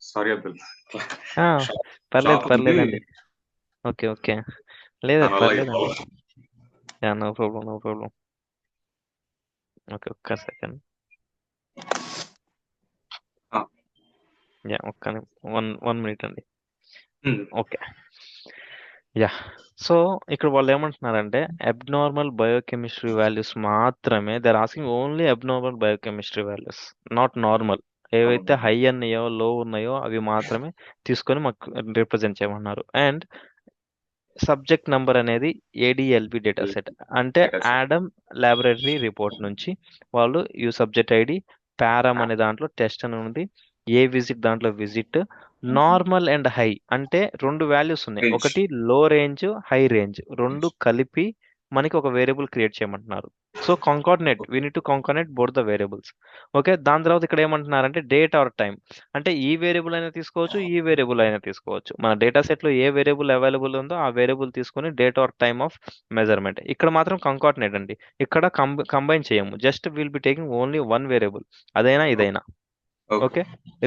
Sorry, Abdul. ఆ, పర్లేదు Shop పర్లేదండి. ఉంది. ఓకే ఓకే, లేదు దానివల్ల పర్లేదండి. అయిపోవాలి. Yeah, no problem no problem. Okay, ఒక్క సెకండ్. యా, వన్ మినిట్ అండి. Okay, yeah. సో ఇక్కడ వాళ్ళు ఏమంటున్నారంటే అబ్నార్మల్ బయోకెమిస్ట్రీ వాల్యూస్ మాత్రమే, they are asking only abnormal biochemistry values, not normal. ఏవైతే హై ఉన్నాయో లో ఉన్నాయో అవి మాత్రమే తీసుకొని మాకు రిప్రజెంట్ చేయమన్నారు. అండ్ సబ్జెక్ట్ నంబర్ అనేది ఏడిఎల్బి డేటా సెట్, అంటే ఆడమ్ ల్యాబొరేటరీ రిపోర్ట్ నుంచి వాళ్ళు యూ సబ్జెక్ట్ ఐడి, పారామ్ అనే దాంట్లో టెస్ట్ అని ఉంది, ఏ విజిట్ దాంట్లో విజిట్, నార్మల్ అండ్ హై అంటే రెండు వాల్యూస్ ఉన్నాయి, Range. ఒకటి లో రేంజ్ హై రేంజ్, రెండు కలిపి మనకి ఒక వేరియబుల్ క్రియేట్ చేయమంటున్నారు. So concatenate, we need to concatenate both the variables. Okay, దాని తర్వాత ఇక్కడ ఏమంటున్నారంటే డేట్ ఆర్ టైం, అంటే ఈ వేరియబుల్ అయినా తీసుకోవచ్చు, ఈ వేరియబుల్ అయినా తీసుకోవచ్చు. మన డేటా సెట్ లో ఏ వేరియబుల్ అవైలబుల్ ఉందో ఆ వేరియబుల్ తీసుకొని date or time of measurement. ఇక్కడ మాత్రం కంకార్డినేట్ అండి, ఇక్కడ కంబైన్ చేయము, just will be taking only one variable, అదైనా ఇదైనా. ఓకే,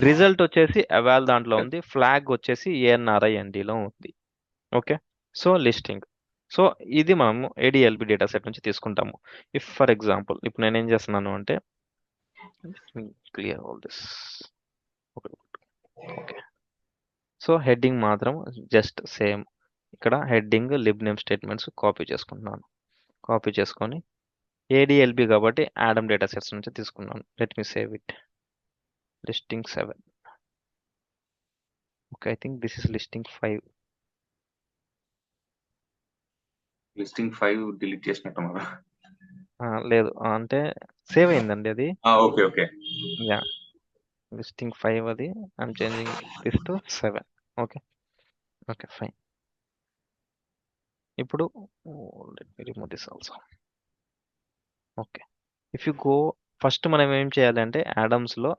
రిజల్ట్ వచ్చేసి అవాల్ దాంట్లో ఉంది, ఫ్లాగ్ వచ్చేసి ఏఎన్ఆర్ఐఎన్డిలో ఉంది. Okay, so listing. సో ఇది మనము ఏడిఎల్బి డేటా సెట్ నుంచి తీసుకుంటాము. ఇఫ్ ఫర్ ఎగ్జాంపుల్ ఇప్పుడు నేను ఏం చేస్తున్నాను అంటే clear all this. Okay, so heading మాత్రం జస్ట్ సేమ్, ఇక్కడ heading lib name statements copy చేసుకుంటున్నాను. కాపీ చేసుకొని ఏడిఎల్బి కాబట్టి ఆడమ్ డేటా సెట్స్ నుంచి తీసుకున్నాను. Let me save it. Listing 7. Okay, I think this is listing 5. Listing 5 delete చేసినట్టున్నారా? లేదు, అంటే సేవ్ అయిందండి అది. Okay okay. యా, లిస్టింగ్ 5 అది. I'm changing this to 7. Okay okay, fine. ఇప్పుడు let me remove this also. Okay, if you go first మనం ఏం చేయాలంటే ఆడమ్స్లో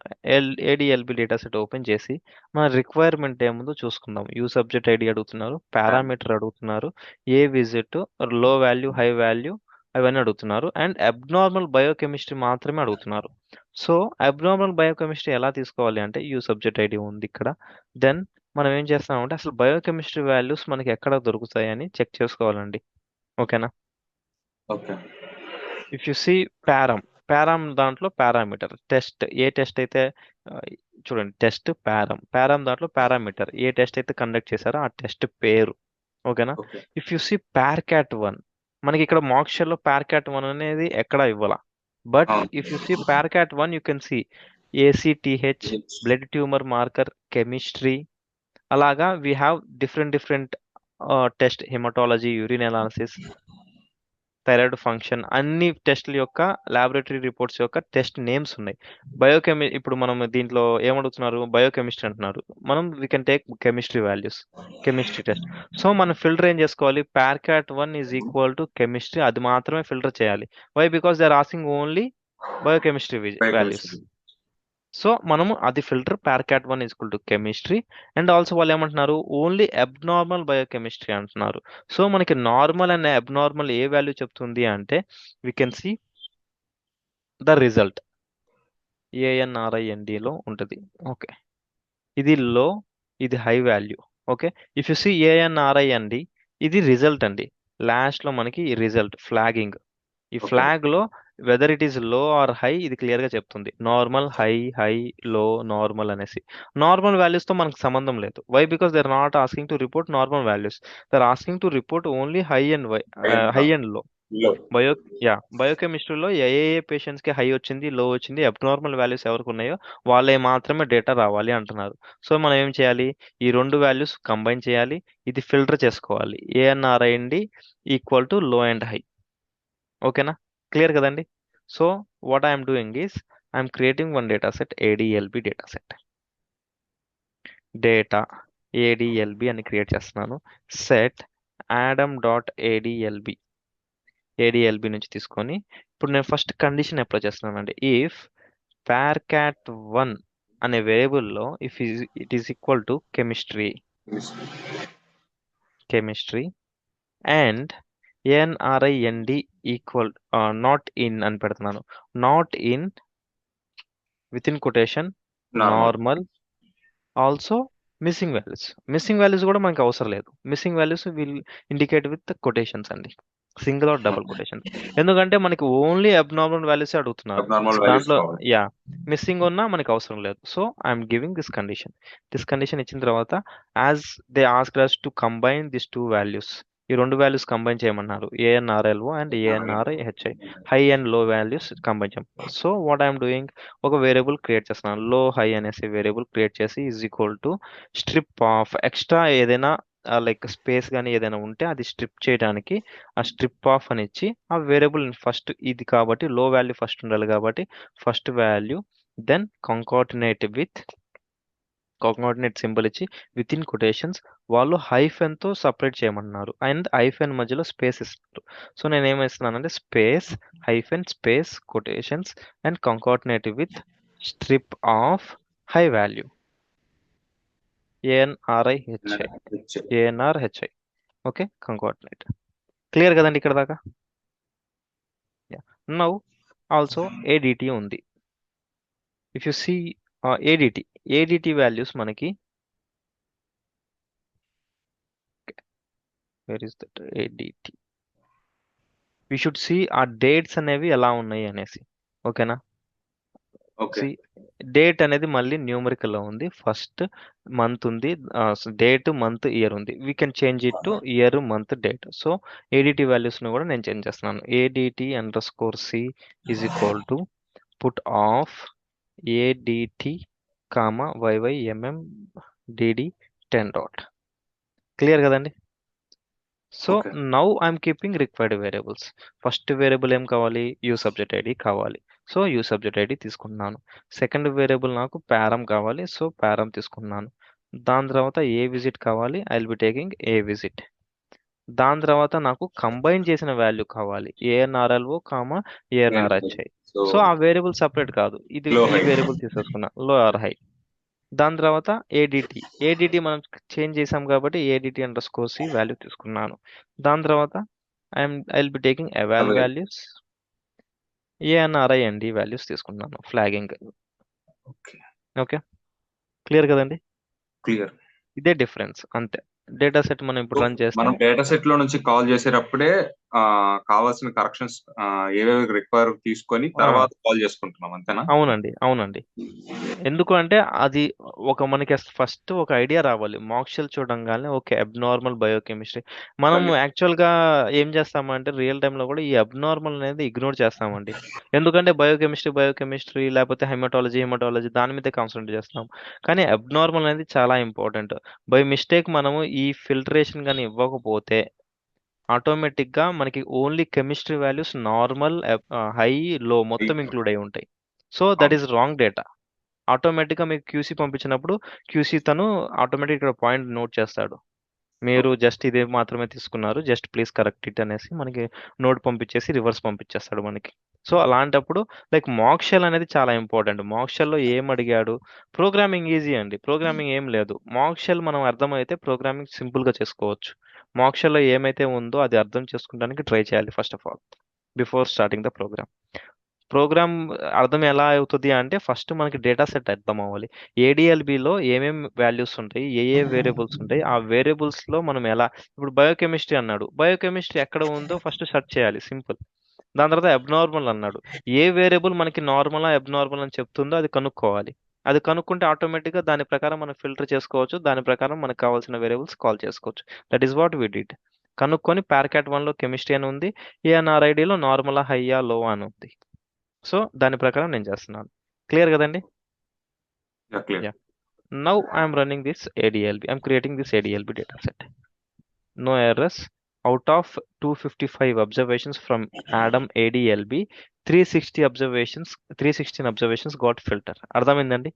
ఏడిఎల్బి డేటా సెట్ ఓపెన్ చేసి మన రిక్వైర్మెంట్ ఏముందో చూసుకుందాం. యూ సబ్జెక్ట్ ఐడి అడుగుతున్నారు, పారామీటర్ అడుగుతున్నారు, A visit, low value high value అవన్నీ అడుగుతున్నారు, అండ్ అబ్నార్మల్ బయోకెమిస్ట్రీ మాత్రమే అడుగుతున్నారు. సో అబ్నార్మల్ బయోకెమిస్ట్రీ ఎలా తీసుకోవాలి అంటే యూ సబ్జెక్ట్ ఐడి ఉంది ఇక్కడ. దెన్ మనం ఏం చేస్తామంటే అసలు బయోకెమిస్ట్రీ వాల్యూస్ మనకి ఎక్కడ దొరుకుతాయని చెక్ చేసుకోవాలండి. ఓకేనా? ఓకే. ఇఫ్ యు సీ పారామ్ దాంట్లో పారామీటర్ టెస్ట్, ఏ టెస్ట్ అయితే చూడండి, టెస్ట్ పారామ్ దాంట్లో పారామీటర్, ఏ టెస్ట్ అయితే కండక్ట్ చేశారో ఆ టెస్ట్ పేరు. ఓకేనా? ఇఫ్ యు సీ పార్కాట్ 1, మనకి ఇక్కడ మాక్ షెల్ లో పార్కాట్ 1 అనేది ఎక్కడ ఇవ్వాల. But if you see PARCAT 1 you can see ACTH, blood tumour marker, chemistry, అలాగా we have different test, haematology, urine analysis, thyroid function, అన్ని టెస్ట్ల యొక్క లాబొరేటరీ రిపోర్ట్స్ యొక్క టెస్ట్ నేమ్స్ ఉన్నాయి. ఇప్పుడు మనం దీంట్లో ఏమడుగుతున్నారు, బయోకెమిస్ట్రీ అంటున్నారు, మనం we can take chemistry values, chemistry test. So మనం ఫిల్టర్ ఏం చేసుకోవాలి, PARCAT 1 is equal to chemistry, అది మాత్రమే ఫిల్టర్ చేయాలి. Why? Because they are asking only biochemistry values. So మనము అది filter, PARCAT 1 is equal to chemistry. And also వాళ్ళు ఏమంటున్నారు, ఓన్లీ అబ్నార్మల్ బయోకెమిస్ట్రీ అంటున్నారు. సో మనకి నార్మల్ అండ్ అబ్నార్మల్ ఏ వాల్యూ చెప్తుంది అంటే we can see the result ఏఎన్ఆర్ఐఎన్డిలో ఉంటుంది. ఓకే, ఇది లో, ఇది high value. Okay, if you see ANRIND, ఇది రిజల్ట్ అండి. లాస్ట్ లో మనకి ఈ రిజల్ట్ ఫ్లాగింగ్. ఈ ఓకే ఫ్లాగ్ లో whether it is low or high ఇది క్లియర్ గా చెప్తుంది. Normal, high, high, low, normal అనేసి. నార్మల్ వాల్యూస్ తో మనకు సంబంధం లేదు. Why? Because they are not asking to report normal values, they are asking to report only high and high and low. లో బయో బయోకెమిస్ట్రీలో ఏ ఏ పేషెంట్స్ కి హై వచ్చింది, లో వచ్చింది, అబ్నార్మల్ వాల్యూస్ ఎవరికి ఉన్నాయో వాళ్ళే మాత్రమే డేటా రావాలి అంటున్నారు. సో మనం ఏం చేయాలి? ఈ రెండు వాల్యూస్ కంబైన్ చేయాలి, ఇది ఫిల్టర్ చేసుకోవాలి. ANRIND equal to low and high. ఓకేనా? క్లియర్ కదండి? So what I'm doing is I'm creating one data set, ADLB data set. Data ADLB అని క్రియేట్ చేస్తున్నాను. Set ADaM dot ADLB, ADLB నుంచి తీసుకొని ఇప్పుడు నేను ఫస్ట్ కండిషన్ అప్లై చేస్తున్నానండి. ఇఫ్ parcat1 అనే వేరియబుల్లో if it is equal to chemistry and NRIND equal not in అని పెడుతున్నాను. Not in within quotation normal. Normal also missing values. Missing values కూడా మనకు అవసరం లేదు. Missing values will indicate with quotations అండి, సింగిల్ ఆర్ డబుల్ కొటేషన్స్. ఎందుకంటే మనకి ఓన్లీ అబ్నార్మల్ వాల్యూస్ అడుగుతున్నారు. అబ్నార్మల్ సో వాల్యూస్ దాంట్లో కావాలి. యా మిస్సింగ్ ఉన్నా మనకి అవసరం లేదు. So I'm giving this condition. This condition ఇచ్చిన తర్వాత as they ask us to combine this two values, ఈ రెండు వాల్యూస్ కంబైన్ చేయమన్నారు. ఏఎన్ఆర్ఎల్ఓ అండ్ ఏఎన్ఆర్ఐహెచ్ఐ, హై అండ్ లో వాల్యూస్ కంబైన్ చేయమన్నారు. సో వాట్ ఐఎమ్ డూయింగ్, ఒక వేరియబుల్ క్రియేట్ చేస్తున్నాను. లో హై అనేసి వేరియబుల్ క్రియేట్ చేసి is equal to strip of extra ఏదైనా లైక్ స్పేస్ కానీ ఏదైనా ఉంటే అది స్ట్రిప్ చేయడానికి ఆ స్ట్రిప్ ఆఫ్ అని ఇచ్చి ఆ వేరియబుల్ ఫస్ట్ ఇది కాబట్టి లో వాల్యూ ఫస్ట్ ఉండాలి కాబట్టి first value, then concatenate symbol ఇచ్చి విత్ ఇన్ కొటేషన్స్ వాళ్ళు హైఫెన్ తో సపరేట్ చేయమన్నారు అండ్ హైఫెన్ మధ్యలో స్పేస్ ఇస్తారు. సో నేను ఏమిస్తున్నానంటే space hyphen space quotations and concatenate with strip of high value ANRIHI, ANRHI. Okay, concatenate. Clear కదండి ఇక్కడ దాకా? నౌ ఆల్సో ఏడిటి ఉంది. If you see ADT values మనకి where is that ADT, we should see ఆ డేట్స్ అనేవి ఎలా ఉన్నాయి అనేసి. ఓకేనా? ఓకే సి డేట్ అనేది మళ్ళీ న్యూమరికల్ లో ఉంది. ఫస్ట్ మంత్ ఉంది, డేట్, మంత్, ఇయర్ ఉంది. We can change it to year, month, date. So ADT values ను కూడా నేను చేంజ్ చేస్తున్నాను. ADT under score C is equal to put of ADT comma YYMMDD 10 dot. Clear కదండి? So okay now I'm keeping required variables. First variable ఏం కావాలి? యూ సబ్జెక్ట్ ఐడి కావాలి. సో యూ సబ్జెక్ట్ ఐడి తీసుకున్నాను. సెకండ్ వేరియబుల్ నాకు పారం కావాలి. సో పారం తీసుకున్నాను. దాని తర్వాత ఏ విజిట్ కావాలి? I will be taking a visit. దాని తర్వాత నాకు కంబైన్ చేసిన వాల్యూ కావాలి. ఏఎన్ఆర్ఎల్ఓ కామా ఏఎన్ఆర్హెచ్ఐ. సో సో ఆ వేరియబుల్ సపరేట్ కాదు, ఇది లో ఈ హై వేరియబుల్ తీసేసుకున్నా, లో ఆర్ హై. దాని తర్వాత ఏడిటి మనం చేంజ్ చేసాం కాబట్టి ADT under score C value తీసుకున్నాను. దాని తర్వాత I will be taking AVAL values, ANRIND values తీసుకున్నాను, ఫ్లాగింగ్. ఓకే ఓకే, క్లియర్ కదండి? క్లియర్. ఇదే డిఫరెన్స్ అంతే. డేటా సెట్ మనం ఇప్పుడు రన్ చేస్తే మనం డేటా సెట్ లో నుంచి కాల్ చేసేటప్పుడే కావాల్సిన కరెక్షన్స్ ఏవేవి రిక్వైర్ తీసుకొని తర్వాత కాల్ చేసుకుంటున్నాం అంతేనా? అవునండి, అవునండి. ఎందుకు అంటే అది మనకి ఫస్ట్ ఒక ఐడియా రావాలి. మాక్షెల్ చూడంగానే ఓకే అబ్నార్మల్ బయోకెమిస్ట్రీ. మనం యాక్చువల్ గా ఏం చేస్తామంటే రియల్ టైమ్ లో కూడా ఈ అబ్నార్మల్ అనేది ఇగ్నోర్ చేస్తామండి. ఎందుకంటే బయోకెమిస్ట్రీ లేకపోతే హెమటాలజీ దాని మీద కాన్సన్ట్రేట్ చేస్తాం. కానీ అబ్నార్మల్ అనేది చాలా ఇంపార్టెంట్. బై మిస్టేక్ మనము ఈ ఫిల్టరేషన్ కానీ ఇవ్వకపోతే ఆటోమేటిక్ గా మనకి only chemistry values normal, high, లో మొత్తం ఇంక్లూడ్ అయి ఉంటాయి. So that is wrong data. ఆటోమేటిక్గా మీకు క్యూసీ పంపించినప్పుడు క్యూసీ తను ఆటోమేటిక్ ఇక్కడ పాయింట్ నోట్ చేస్తాడు. మీరు జస్ట్ ఇదే మాత్రమే తీసుకున్నారు, జస్ట్ ప్లీజ్ కరెక్ట్ ఇట్ అనేసి మనకి నోట్ పంపించేసి రివర్స్ పంపించేస్తాడు మనకి. సో అలాంటప్పుడు లైక్ మాక్ షెల్ అనేది చాలా ఇంపార్టెంట్. మాక్ షెల్లో ఏం అడిగాడు? ప్రోగ్రామింగ్ ఈజీ అండి, ప్రోగ్రామింగ్ ఏం లేదు. మాక్ షెల్ మనం అర్థమైతే ప్రోగ్రామింగ్ సింపుల్గా చేసుకోవచ్చు. మాక్ షెల్లో ఏమైతే ఉందో అది అర్థం చేసుకోవడానికి ట్రై చేయాలి first of all before starting the program. Program అర్థం ఎలా అవుతుంది అంటే ఫస్ట్ మనకి డేటా సెట్ అర్థం అవ్వాలి. ఏడిఎల్బిలో ఏమేమి వాల్యూస్ ఉంటాయి, ఏ వేరియబుల్స్ ఉంటాయి, ఆ వేరియబుల్స్ లో మనం ఎలా, ఇప్పుడు బయోకెమిస్ట్రీ అన్నాడు, బయోకెమిస్ట్రీ ఎక్కడ ఉందో ఫస్ట్ సెర్చ్ చేయాలి, సింపుల్. దాని తర్వాత అబ్నార్మల్ అన్నాడు, ఏ వేరియబుల్ మనకి నార్మల్ అబ్నార్మల్ అని చెప్తుందో అది కనుక్కోవాలి. అది కనుక్కుంటే ఆటోమేటిక్గా దాని ప్రకారం మనం ఫిల్టర్ చేసుకోవచ్చు, దాని ప్రకారం మనకు కావాల్సిన వేరియబుల్స్ కాల్ చేసుకోవచ్చు. That is what we did. కనుక్కొని పార్కాట్ వన్లో కెమిస్ట్రీ అని ఉంది, ఏఎన్ఆర్ఐడిలో నార్మల్ హైయా లో అని ఉంది. సో దాని ప్రకారం నేను చేస్తున్నాను. క్లియర్ కదండి? Clear. Yeah. Now I'm running this ADLB. I'm creating this ADLB data set. No errors. Out of 255 observations from Adam ADLB, 316 observations got filter. అర్థమైందండి?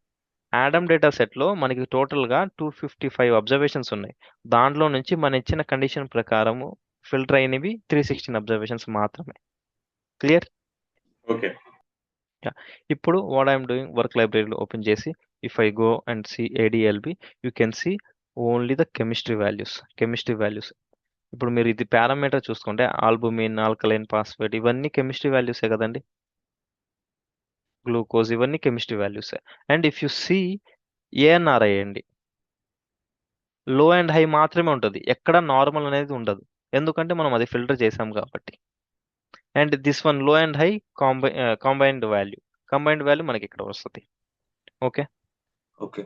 యాడమ్ డేటా సెట్ లో మనకి టోటల్ గా 255 అబ్జర్వేషన్స్ ఉన్నాయి. దాంట్లో నుంచి మన ఇచ్చిన కండిషన్ ప్రకారం ఫిల్టర్ అయినవి 316 అబ్జర్వేషన్స్ మాత్రమే. క్లియర్? ఓకే. ఇప్పుడు వాట్ ఐఎమ్ డూయింగ్, వర్క్ లైబ్రరీలో ఓపెన్ చేసి if I go and see ADLB, you can see only the chemistry values. ఇప్పుడు మీరు ఇది పారామీటర్ చూసుకుంటే ఆల్బుమిన్, ఆల్కలైన్ ఫాస్ఫేట్ ఇవన్నీ కెమిస్ట్రీ వాల్యూసే కదండి. గ్లూకోజ్ ఇవన్నీ కెమిస్ట్రీ వాల్యూసే. And if you see ANRIND, low and high మాత్రమే ఉంటుంది, ఎక్కడ నార్మల్ అనేది ఉండదు. ఎందుకంటే మనం అది ఫిల్టర్ చేసాం కాబట్టి. అండ్ దిస్ వన్ లో అండ్ హై కంబైన్డ్ వాల్యూ మనకి ఇక్కడ వస్తుంది. ఓకే. ఓకే.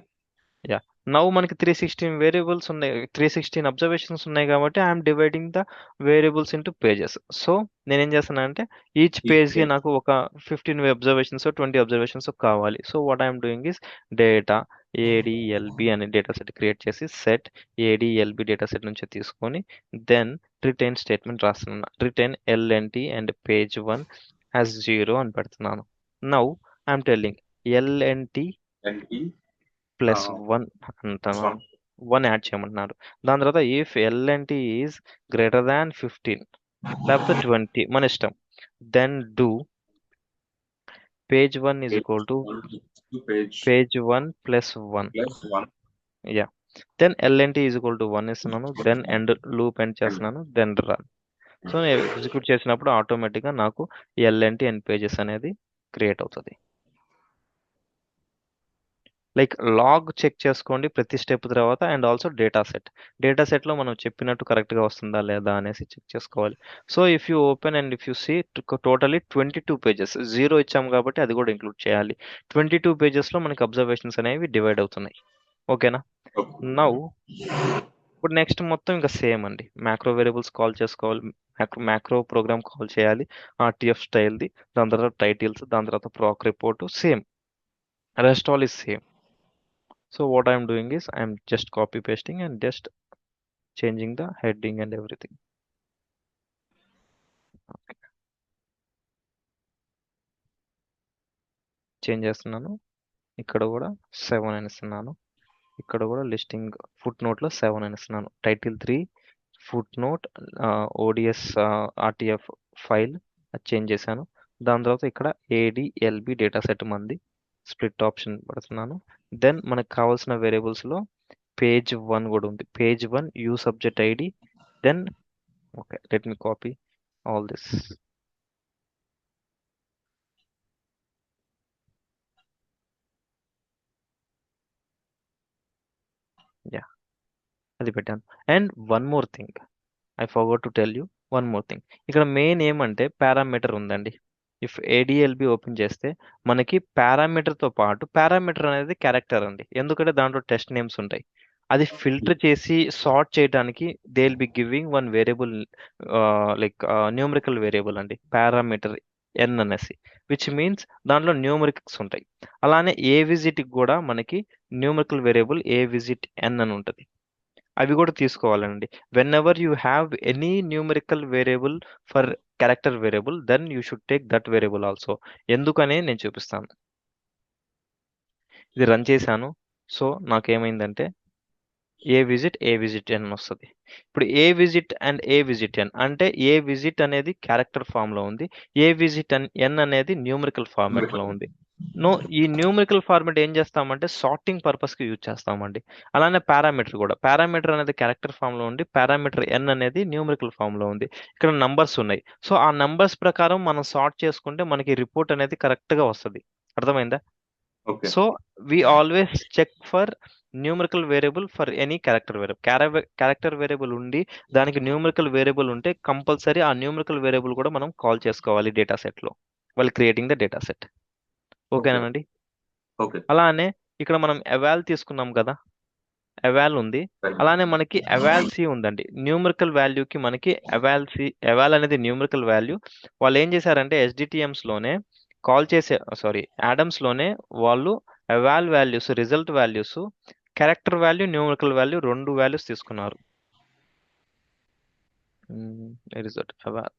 యా. నౌ మనకి 316 వేరియబుల్స్ ఉన్నాయి, 316 అబ్జర్వేషన్స్ ఉన్నాయి కాబట్టి I'm dividing the variables into pages. So నేనేం చేస్తానంటే ఈచ్ పేజ్కి నాకు ఒక 15 అబ్జర్వేషన్స్ 20 అబ్జర్వేషన్స్ కావాలి. So what I'm doing is data ADLB అనే డేటా సెట్ క్రియేట్ చేసి సెట్ ADLB డేటా సెట్ నుంచి తీసుకొని దెన్ రిటైన్ స్టేట్మెంట్ రాస్తున్నాను. Retain LNT and page 1 as 0 అని పెడుతున్నాను. నౌ ఐఎమ్ టెల్లింగ్ LNT +1 అంటున్నాను, 1 యాడ్ చేయమంటున్నారు. దాని తర్వాత if LNT is greater than 15 లేకపోతే 20 మన ఇష్టం, then do page 1 is equal to page 1 +1. Yeah. Then LNT is equal to 1 ఇస్తున్నాను, దెన్ ఎండ్ లూప్ ఎండ్ చేస్తున్నాను, దెన్ రన్. సో నేను ఎగ్జిక్యూట్ చేసినప్పుడు ఆటోమేటిక్గా నాకు LNT అండ్ పేజెస్ అనేది క్రియేట్ అవుతుంది. లైక్ లాగ్ చెక్ చేసుకోండి ప్రతి స్టెప్ తర్వాత. అండ్ ఆల్సో డేటా సెట్లో మనం చెప్పినట్టు కరెక్ట్గా వస్తుందా లేదా అనేసి చెక్ చేసుకోవాలి. So if you open and if you see totally 22 pages, 0 ఇచ్చాము కాబట్టి అది కూడా ఇంక్లూడ్ చేయాలి. 22 పేజెస్లో మనకి అబ్జర్వేషన్స్ అనేవి డివైడ్ అవుతున్నాయి. ఓకేనా? నౌ ఇప్పుడు నెక్స్ట్ మొత్తం ఇంకా సేమ్ అండి, మ్యాక్రో వేరియబుల్స్ కాల్ చేసుకోవాలి, మ్యాక్రో ప్రోగ్రామ్ కాల్ చేయాలి, RTF స్టైల్ది, దాని తర్వాత టైటిల్స్, దాని తర్వాత ప్రాక్ report, same. Rest all is same. So what I'm doing is I'm just copy pasting and just changing the heading and everything. Okay. Change చేస్తున్నాను. ఇక్కడ కూడా 7 అని ఇస్తున్నాను. ఇక్కడ కూడా లిస్టింగ్ ఫుట్ నోట్లో 7 అని ఇస్తున్నాను. Title 3 foot note ODS RTF file అది చేంజ్ చేశాను. దాని తర్వాత ఇక్కడ ADLB డేటా సెట్ మంది స్ప్లిట్ ఆప్షన్ పడుతున్నాను. దెన్ మనకు కావాల్సిన వేరియబుల్స్లో పేజ్ 1 కూడా ఉంది. Page 1 you subject ID. Then okay, let me copy all this. Yeah, అది పెట్టాను. And one more thing I forgot to tell you, one more thing. ఇక్కడ మెయిన్ ఏమంటే పారామీటర్ ఉందండి. ఇఫ్ ADLB ఓపెన్ చేస్తే మనకి పారామీటర్తో పాటు, పారామీటర్ అనేది క్యారెక్టర్ అండి, ఎందుకంటే దాంట్లో టెస్ట్ నేమ్స్ ఉంటాయి. అది ఫిల్టర్ చేసి సార్ట్ చేయడానికి they will be giving one variable like numerical variable అండి, పారామీటర్ N అనేసి, విచ్ మీన్స్ దాంట్లో న్యూమరిక్స్ ఉంటాయి. అలానే ఏ విజిట్కి కూడా మనకి numerical variable A visit N అని ఉంటుంది. అవి కూడా తీసుకోవాలండి. Whenever you have any numerical variable for character variable, then you should take that variable also. ఎందుకనే నేను చూపిస్తాను. ఇది రన్ చేశాను. సో నాకేమైందంటే ఏ విజిట్ N వస్తుంది. ఇప్పుడు ఏ విజిట్ N అంటే ఏ విజిట్ అనేది క్యారెక్టర్ ఫామ్ లో ఉంది, ఏ విజిట్ N అనేది న్యూమరికల్ ఫార్మాట్ లో ఉంది. ఈ న్యూమరికల్ ఫార్మాట్ ఏం చేస్తామంటే సార్టింగ్ పర్పస్కి యూజ్ చేస్తామండి. అలానే పారామీటర్ కూడా, పారామీటర్ అనేది క్యారెక్టర్ ఫామ్లో ఉంది, పారామీటర్ ఎన్ అనేది న్యూమరికల్ ఫామ్లో ఉంది. ఇక్కడ నంబర్స్ ఉన్నాయి. సో ఆ నంబర్స్ ప్రకారం మనం సార్ట్ చేసుకుంటే మనకి రిపోర్ట్ అనేది కరెక్ట్గా వస్తుంది. అర్థమైందా? Okay so we always check for numerical variable for any character variable. Character variable ఉండి దానికి న్యూమరికల్ వేరియబుల్ ఉంటే కంపల్సరీ ఆ న్యూమరికల్ వేరియబుల్ కూడా మనం కాల్ చేసుకోవాలి డేటా సెట్లో వాళ్ళు creating the data set. Okay ఓకేనండి? ఓకే అలానే ఇక్కడ మనం ఎవాల్ తీసుకున్నాం కదా, ఎవాల్ ఉంది. అలానే మనకి ఎవాల్ సి ఉందండి. న్యూమరికల్ వాల్యూకి మనకి ఎవాల్ అనేది న్యూమరికల్ వాల్యూ. వాళ్ళు ఏం చేశారంటే SDTMs లోనే కాల్ చేసే యాడమ్స్ లోనే వాళ్ళు ఎవాల్ values, result values, character value, numerical value 2 values తీసుకున్నారు. రిజల్ట్ ఎవాల్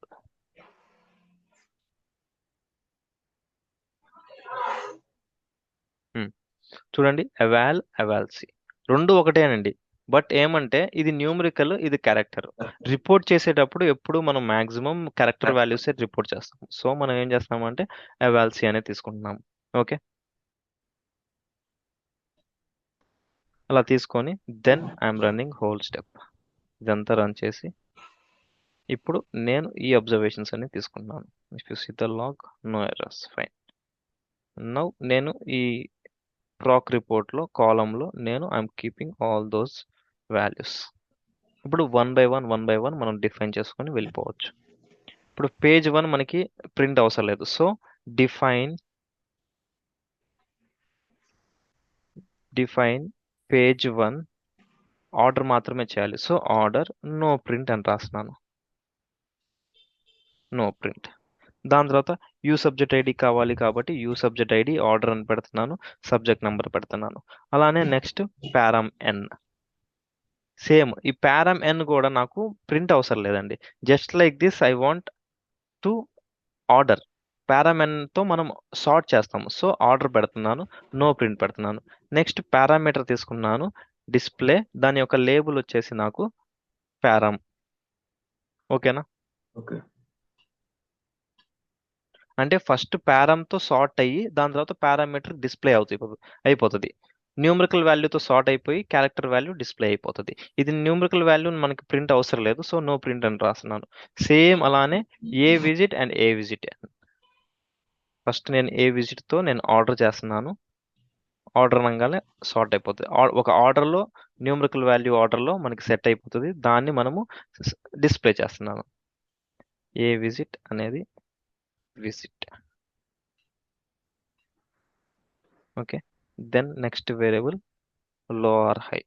చూడండి, ఎవాల్ సి 2 ఒకటేనండి. బట్ ఏమంటే ఇది న్యూమరికల్, ఇది క్యారెక్టర్. రిపోర్ట్ చేసేటప్పుడు ఎప్పుడు మనం మాక్సిమం క్యారెక్టర్ వాల్యూస్ రిపోర్ట్ చేస్తాం. సో మనం ఏం చేస్తామంటే ఎవాల్ సి అనేది తీసుకుంటున్నాం. ఓకే, అలా తీసుకొని then I'm running whole step. ఇదంతా రన్ చేసి ఇప్పుడు నేను ఈ అబ్జర్వేషన్స్ అన్ని తీసుకున్నాను. If you see the log, no errors, fine. Now నేను ఈ ప్రాక్ రిపోర్ట్లో కాలంలో నేను I'm keeping all those values. ఇప్పుడు వన్ బై వన్ మనం డిఫైన్ చేసుకొని వెళ్ళిపోవచ్చు. ఇప్పుడు పేజ్ 1 మనకి ప్రింట్ అవసరం లేదు. సో డిఫైన్ పేజ్ 1 ఆర్డర్ మాత్రమే చేయాలి. సో ఆర్డర్ నో ప్రింట్ అని రాస్తున్నాను, నో ప్రింట్. దాని తర్వాత యూ సబ్జెక్ట్ ఐడి కావాలి కాబట్టి యూ సబ్జెక్ట్ ఐడి ఆర్డర్ అని పెడుతున్నాను, సబ్జెక్ట్ నెంబర్ పెడుతున్నాను. అలానే నెక్స్ట్ పారామ్ ఎన్. సేమ్ ఈ పారామ్ ఎన్ కూడా నాకు ప్రింట్ అవసరం లేదండి. Just like this I want to order. పారామెన్తో మనం సార్ట్ చేస్తాము. సో ఆర్డర్ పెడుతున్నాను, నో ప్రింట్ పెడుతున్నాను. నెక్స్ట్ పారామీటర్ తీసుకున్నాను, డిస్ప్లే. దాని యొక్క లేబుల్ వచ్చేసి నాకు పారామ్. ఓకేనా? ఓకే అంటే ఫస్ట్ పారామ్తో సార్ట్ అయ్యి దాని తర్వాత పారామీటర్ డిస్ప్లే అయిపోతుంది. న్యూమరికల్ వాల్యూతో సార్ట్ అయిపోయి క్యారెక్టర్ వాల్యూ డిస్ప్లే అయిపోతుంది. ఇది న్యూమరికల్ వాల్యూ మనకి ప్రింట్ అవసరం లేదు. సో నో ప్రింట్ అని రాస్తున్నాను. సేమ్ అలానే A visit and A visit. First నేను ఏ విజిట్తో నేను ఆర్డర్ చేస్తున్నాను. ఆర్డర్ అనగానే సార్ట్ అయిపోతుంది. ఒక ఆర్డర్లో న్యూమరికల్ వాల్యూ ఆర్డర్లో మనకి సెట్ అయిపోతుంది. దాన్ని మనము డిస్ప్లే చేస్తున్నాను. ఏ విజిట్ అనేది visit. Okay, then next variable low or high.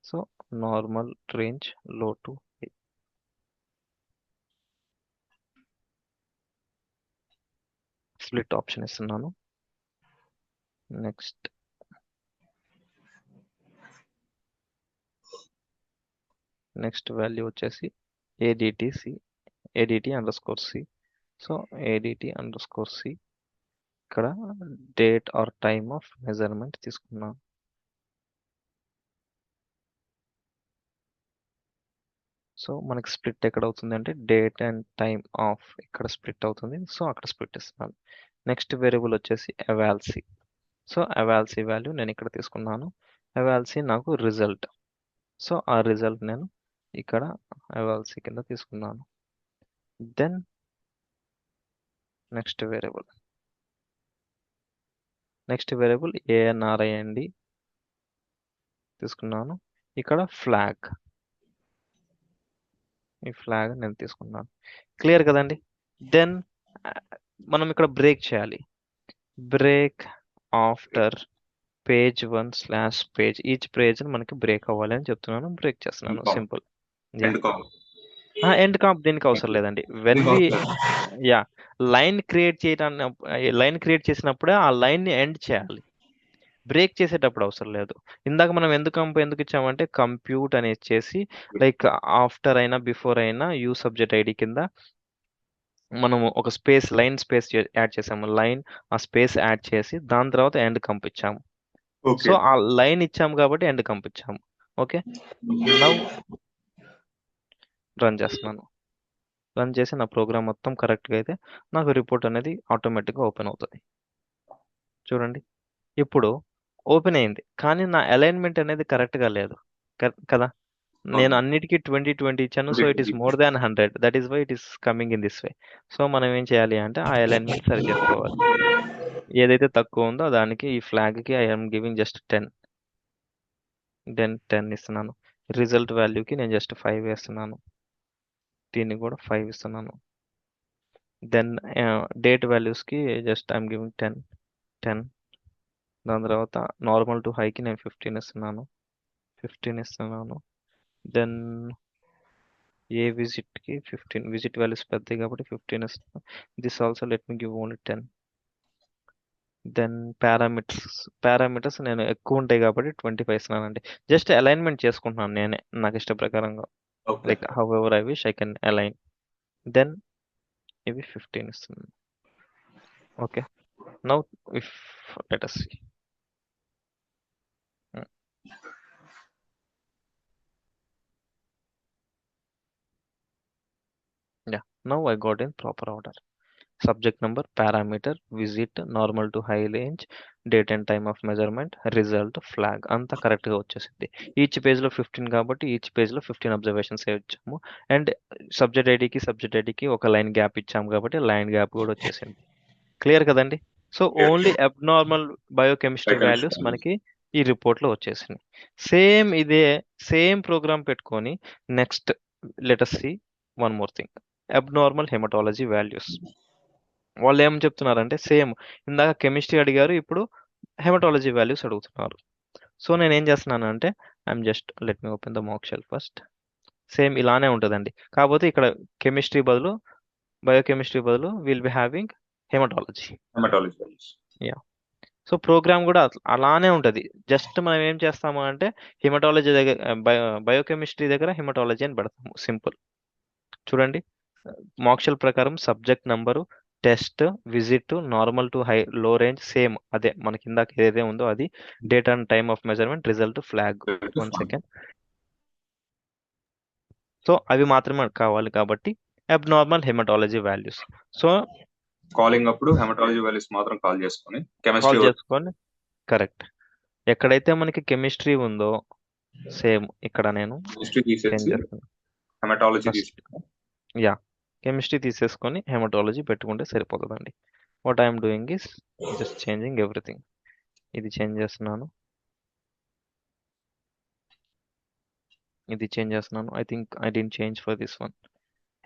So normal range low to high. Split option ఇస్తున్నాను. నెక్స్ట్ వాల్యూ వచ్చేసి ADT under score C. So ADT under score C. ఇక్కడ date or time of measurement తీసుకున్నాను. సో మనకి స్ప్లిట్ ఎక్కడ అవుతుంది అంటే డేట్ అండ్ టైమ్ ఆఫ్ ఇక్కడ స్ప్లిట్ అవుతుంది. సో అక్కడ స్ప్లిట్ ఇస్తున్నాను. నెక్స్ట్ వేరియబుల్ వచ్చేసి ఎవాల్సీ. సో ఎవాల్సీ వాల్యూ నేను ఇక్కడ తీసుకున్నాను. ఎవాల్సీ నాకు రిజల్ట్. సో ఆ రిజల్ట్ నేను ఇక్కడ ఎవాల్సీ కింద తీసుకున్నాను. దెన్ నెక్స్ట్ వేరియబుల్ ఏఎన్ఆర్ఐఎన్డి తీసుకున్నాను. ఇక్కడ ఫ్లాగ్, ఈ ఫ్లాగ్ నేను తీసుకున్నాను. క్లియర్ కదండి? దెన్ మనం ఇక్కడ బ్రేక్ చేయాలి. బ్రేక్ ఆఫ్టర్ పేజ్ 1/పేజ్. ఈచ్ పేజ్ మనకి బ్రేక్ అవ్వాలి అని చెప్తున్నాను. బ్రేక్ చేస్తున్నాను. సింపుల్. ఎండ్ కాంప్ దీనికి అవసరం లేదండి. వెన్ వి లైన్ క్రియేట్ చేసినప్పుడే ఆ లైన్ ని ఎండ్ చేయాలి. బ్రేక్ చేసేటప్పుడు అవసరం లేదు. ఇందాక మనం ఎందుకు ఇచ్చామంటే కంప్యూట్ అని ఇచ్చేసి లైక్ ఆఫ్టర్ అయినా బిఫోర్ అయినా యూ సబ్జెక్ట్ ఐడి కింద మనము ఒక లైన్ స్పేస్ యాడ్ చేసాము. ఆ స్పేస్ యాడ్ చేసి దాని తర్వాత ఎండ్ కంప్ ఇచ్చాము. సో ఆ లైన్ ఇచ్చాము కాబట్టి ఎండ్ కంప్ ఇచ్చాము. ఓకే, నౌ రన్ చేస్తున్నాను. రన్ చేసి నా ప్రోగ్రామ్ మొత్తం కరెక్ట్గా అయితే నాకు రిపోర్ట్ అనేది ఆటోమేటిక్గా ఓపెన్ అవుతుంది. చూడండి, ఇప్పుడు ఓపెన్ అయింది, కానీ నా అలైన్మెంట్ అనేది కరెక్ట్గా లేదు కదా. నేను అన్నిటికీ 20 ఇచ్చాను, so it is more than 100. That is why it is coming in this way. So మనం ఏం చేయాలి అంటే ఆ అలైన్మెంట్ సరి చేసుకోవాలి. ఏదైతే తక్కువ ఉందో దానికి ఈ ఫ్లాగ్కి ఐఎమ్ గివింగ్ జస్ట్ 10. దెన్ 10 ఇస్తున్నాను. రిజల్ట్ వాల్యూకి నేను జస్ట్ 5 వేస్తున్నాను. దీన్ని కూడా 5 ఇస్తున్నాను. దెన్ డేట్ వాల్యూస్కి జస్ట్ ఐఎమ్ గివింగ్ 10. దాని తర్వాత నార్మల్ టు హైకి నేను 15 ఇస్తున్నాను. 15 ఇస్తున్నాను. దెన్ ఏ విజిట్కి 15. విజిట్ వాల్యూస్ పెద్దవి కాబట్టి 15 ఇస్తున్నాను. This also let me give only 10. Then parameters నేను ఎక్కువ ఉంటాయి కాబట్టి 25 ఇస్తున్నానండి. జస్ట్ అలైన్మెంట్ చేసుకుంటున్నాను నేనే నాకు ఇష్ట ప్రకారంగా. Like however I wish I can align. Then ఇవి 15 ఇస్తున్నాను. Okay, now if let us see. Yeah, now I got in proper order. Subject number, parameter, visit, normal to high range, date and time of measurement, result, flag అంతా కరెక్ట్గా వచ్చేసింది. ఈచ్ పేజ్లో 15 కాబట్టి ఈచ్ పేజ్లో 15 అబ్జర్వేషన్స్ ఇచ్చాము. అండ్ సబ్జెక్ట్ ఐడికి ఒక లైన్ గ్యాప్ ఇచ్చాము కాబట్టి లైన్ గ్యాప్ కూడా వచ్చేసింది. క్లియర్ కదండి. So only abnormal biochemistry values మనకి ఈ రిపోర్ట్లో వచ్చేసింది. సేమ్ ప్రోగ్రామ్ పెట్టుకొని next let us see one more thing. Abnormal haematology values. వాళ్ళు ఏం చెప్తున్నారంటే సేమ్ ఇందాక కెమిస్ట్రీ అడిగారు, ఇప్పుడు హెమటాలజీ వాల్యూస్ అడుగుతున్నారు. సో నేను ఏం చేస్తున్నాను అంటే I'm just let me open the mock shell first. Same ఇలానే ఉంటుందండి, కాకపోతే ఇక్కడ బయోకెమిస్ట్రీ బదులు will be having haematology. Yeah, so program కూడా అలానే ఉంటుంది. జస్ట్ మనం ఏం చేస్తాము అంటే హెమటాలజీ దగ్గర బయోకెమిస్ట్రీ దగ్గర హెమటాలజీ అని పెడతాము, సింపుల్. చూడండి, మాక్షల్ ప్రకారం subject number, test, visit, normal to high లో రేంజ్ సేమ్ అదే మనకి ఇందాక ఏదైతే ఉందో అది, date and time of measurement, result, flag. 1 second. So అవి మాత్రమే కావాలి కాబట్టి abnormal haematology values. So calling అప్పుడు హెమటాలజీ వాల్యూస్ మాత్రం కాల్ చేసుకొని కరెక్ట్. ఎక్కడైతే మనకి కెమిస్ట్రీ ఉందో సేమ్ ఇక్కడ నేను యా కెమిస్ట్రీ తీసేసుకొని హెమటాలజీ పెట్టుకుంటే సరిపోతుందండి. What I'm doing is just changing everything. ఇది చేంజ్ చేస్తున్నాను, ఇది చేంజ్ చేస్తున్నాను. I think I did change for this one.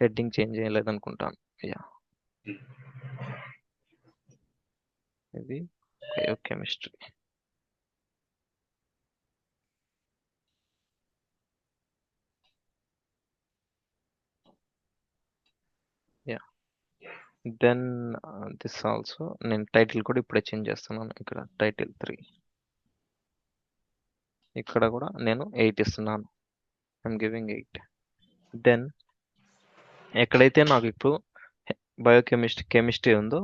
Heading change చేయలేదు అనుకుంటాను. యా, ఇది biochemistry. Yeah, then this also నేను టైటిల్ కూడా ఇప్పుడే చేంజ్ చేస్తున్నాను. ఇక్కడ టైటిల్ 3, ఇక్కడ కూడా నేను 8 ఇస్తున్నాను. I'm giving 8. దెన్ ఎక్కడైతే నాకు ఇప్పుడు కెమిస్ట్రీ ఉందో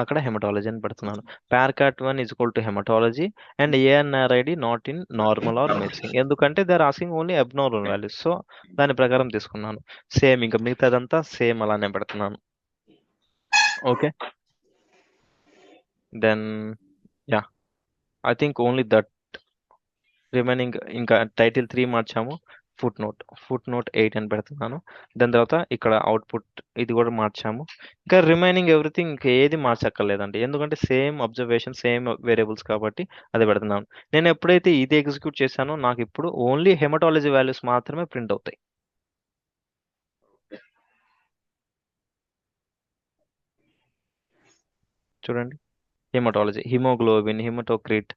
అక్కడ హెమటాలజీ అని పెడుతున్నాను. PARCAT 1 is equal to haematology and ANRID not in normal or missing. ఎందుకంటే they are asking only abnormal values. So దాని ప్రకారం తీసుకున్నాను. సేమ్ ఇంకా మిగతాదంతా సేమ్ అలానే పెడుతున్నాను. Okay, then yeah I think only that remaining. ఇంకా టైటిల్ 3 మార్చాము, ఫుట్ నోట్ 8 అని పెడుతున్నాను. దాని తర్వాత ఇక్కడ అవుట్పుట్ ఇది కూడా మార్చాము. ఇంకా రిమైనింగ్ ఎవ్రీథింగ్ ఇంకా ఏది మార్చక్కర్లేదండి, ఎందుకంటే సేమ్ అబ్జర్వేషన్ సేమ్ వేరియబుల్స్ కాబట్టి అది పెడుతున్నాను. నేను ఎప్పుడైతే ఇది ఎగ్జిక్యూట్ చేశానో నాకు ఇప్పుడు ఓన్లీ హెమటాలజీ వాల్యూస్ మాత్రమే ప్రింట్ అవుతాయి. చూడండి, హెమటాలజీ, హిమోగ్లోబిన్, హిమటోక్రిట్,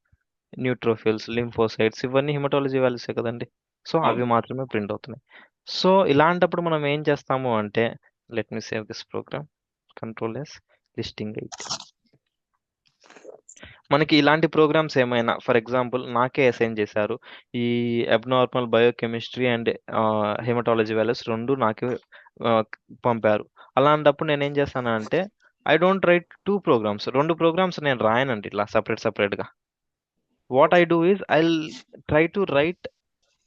న్యూట్రోఫిల్స్, లింఫోసైట్స్ ఇవన్నీ హిమటాలజీ వాల్యూసే కదండి. సో అవి మాత్రమే ప్రింట్ అవుతున్నాయి. సో ఇలాంటప్పుడు మనం ఏం చేస్తాము అంటే let me save this program, కంట్రోల్-S, లిస్టింగ్ 8. మనకి ఇలాంటి ప్రోగ్రామ్స్ ఏమైనా ఫర్ ఎగ్జాంపుల్ నాకే అసైన్ చేశారు, ఈ abnormal biochemistry and haematology values రెండు నాకే పంపారు. అలాంటప్పుడు నేను ఏం చేస్తానంటే I don't write 2 programs, 2 programs నేను రాయనండి ఇట్లా సపరేట్గా. what I do is I'll try to write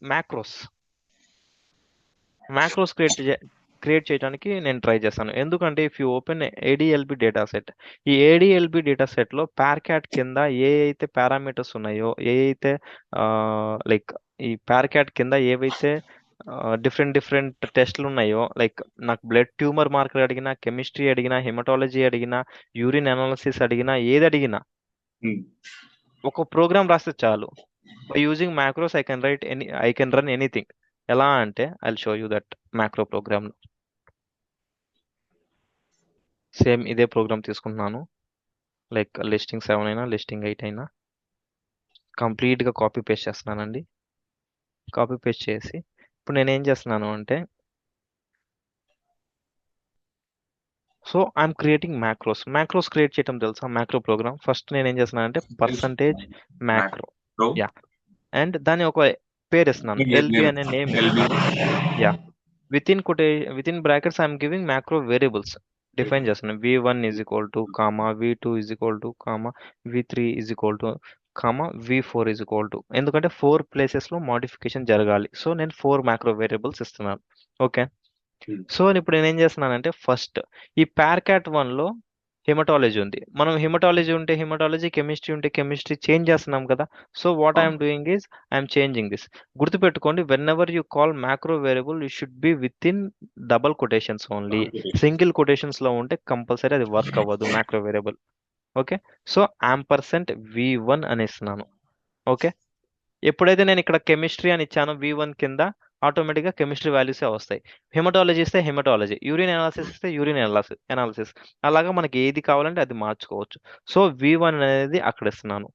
macros create create చేయడానికి నేను ట్రై చేస్తాను. ఎందుకంటే if you open ADLB data set, ఈ ఏడిఎల్బి డేటా సెట్లో పార్క్యాట్ కింద ఏ అయితే పారామీటర్స్ ఉన్నాయో, ఏ అయితే లైక్ ఈ పార్క్యాట్ కింద ఏవైతే డిఫరెంట్ టెస్ట్లు ఉన్నాయో, లైక్ నాకు బ్లడ్ ట్యూమర్ మార్కర్ అడిగినా, కెమిస్ట్రీ అడిగినా, హెమటాలజీ అడిగినా, యూరిన్ అనాలిసిస్ అడిగినా, ఏది అడిగినా ఒక ప్రోగ్రామ్ రాస్తే చాలు. By using macros I can run anything. ఎలా అంటే I show you that macro program. Same ఇదే ప్రోగ్రామ్ తీసుకుంటున్నాను. లైక్ లిస్టింగ్ 7 అయినా లిస్టింగ్ 8 అయినా కంప్లీట్గా కాపీ పేస్ట్ చేస్తున్నానండి. కాపీ పేస్ట్ చేసి ఇప్పుడు నేను ఏం చేస్తున్నాను అంటే, so I'm creating macros create చేయడం తెలుసా? మ్యాక్రో ప్రోగ్రామ్ ఫస్ట్ నేను ఏం చేస్తున్నాను అంటే పర్సంటేజ్ మ్యాక్రో, యా, అండ్ దాని ఒక పేరు ఇస్తున్నాను, ఎల్బి అనే నేమ్ ఇస్తున్నాను. Yeah, with in brackets I'm giving macro variables define చేస్తున్నాను. v1 is equal to comma, v2 is equal to comma, v3 is equal to comma, v4 is equal to, ఎందుకంటే 4 ప్లేసెస్లో మోడిఫికేషన్ జరగాలి. సో నేను 4 మ్యాక్రో వేరియబుల్స్ ఇస్తున్నాను. ఓకే, సో ఇప్పుడు నేను ఏం చేస్తున్నానంటే ఫస్ట్ ఈ పార్క్యాట్ 1లో హిమటాలజీ ఉంది. మనం హిమటాలజీ ఉంటే హిమటాలజీ, కెమిస్ట్రీ ఉంటే కెమిస్ట్రీ చేంజ్ చేస్తున్నాం కదా. So what I'm doing is I'm changing this. గుర్తుపెట్టుకోండి, whenever you call macro variable you should be within double quotations only. Single కొటేషన్స్లో ఉంటే కంపల్సరీ అది వర్క్ అవ్వదు macro variable. Okay, so ampersand v1 అని ఇస్తున్నాను. ఓకే, ఎప్పుడైతే నేను ఇక్కడ కెమిస్ట్రీ అని ఇచ్చానో v1 కింద ఆటోమేటిక్గా కెమిస్ట్రీ వాల్యూసే వస్తాయి. హెమటాలజీ ఇస్తే హెమటాలజీ, యూరిన్ అనాలిసిస్ ఇస్తే యూరిన్ అనాలిసిస్, అలాగా మనకి ఏది కావాలంటే అది మార్చుకోవచ్చు. సో v1 అనేది అక్కడ ఇస్తున్నాను.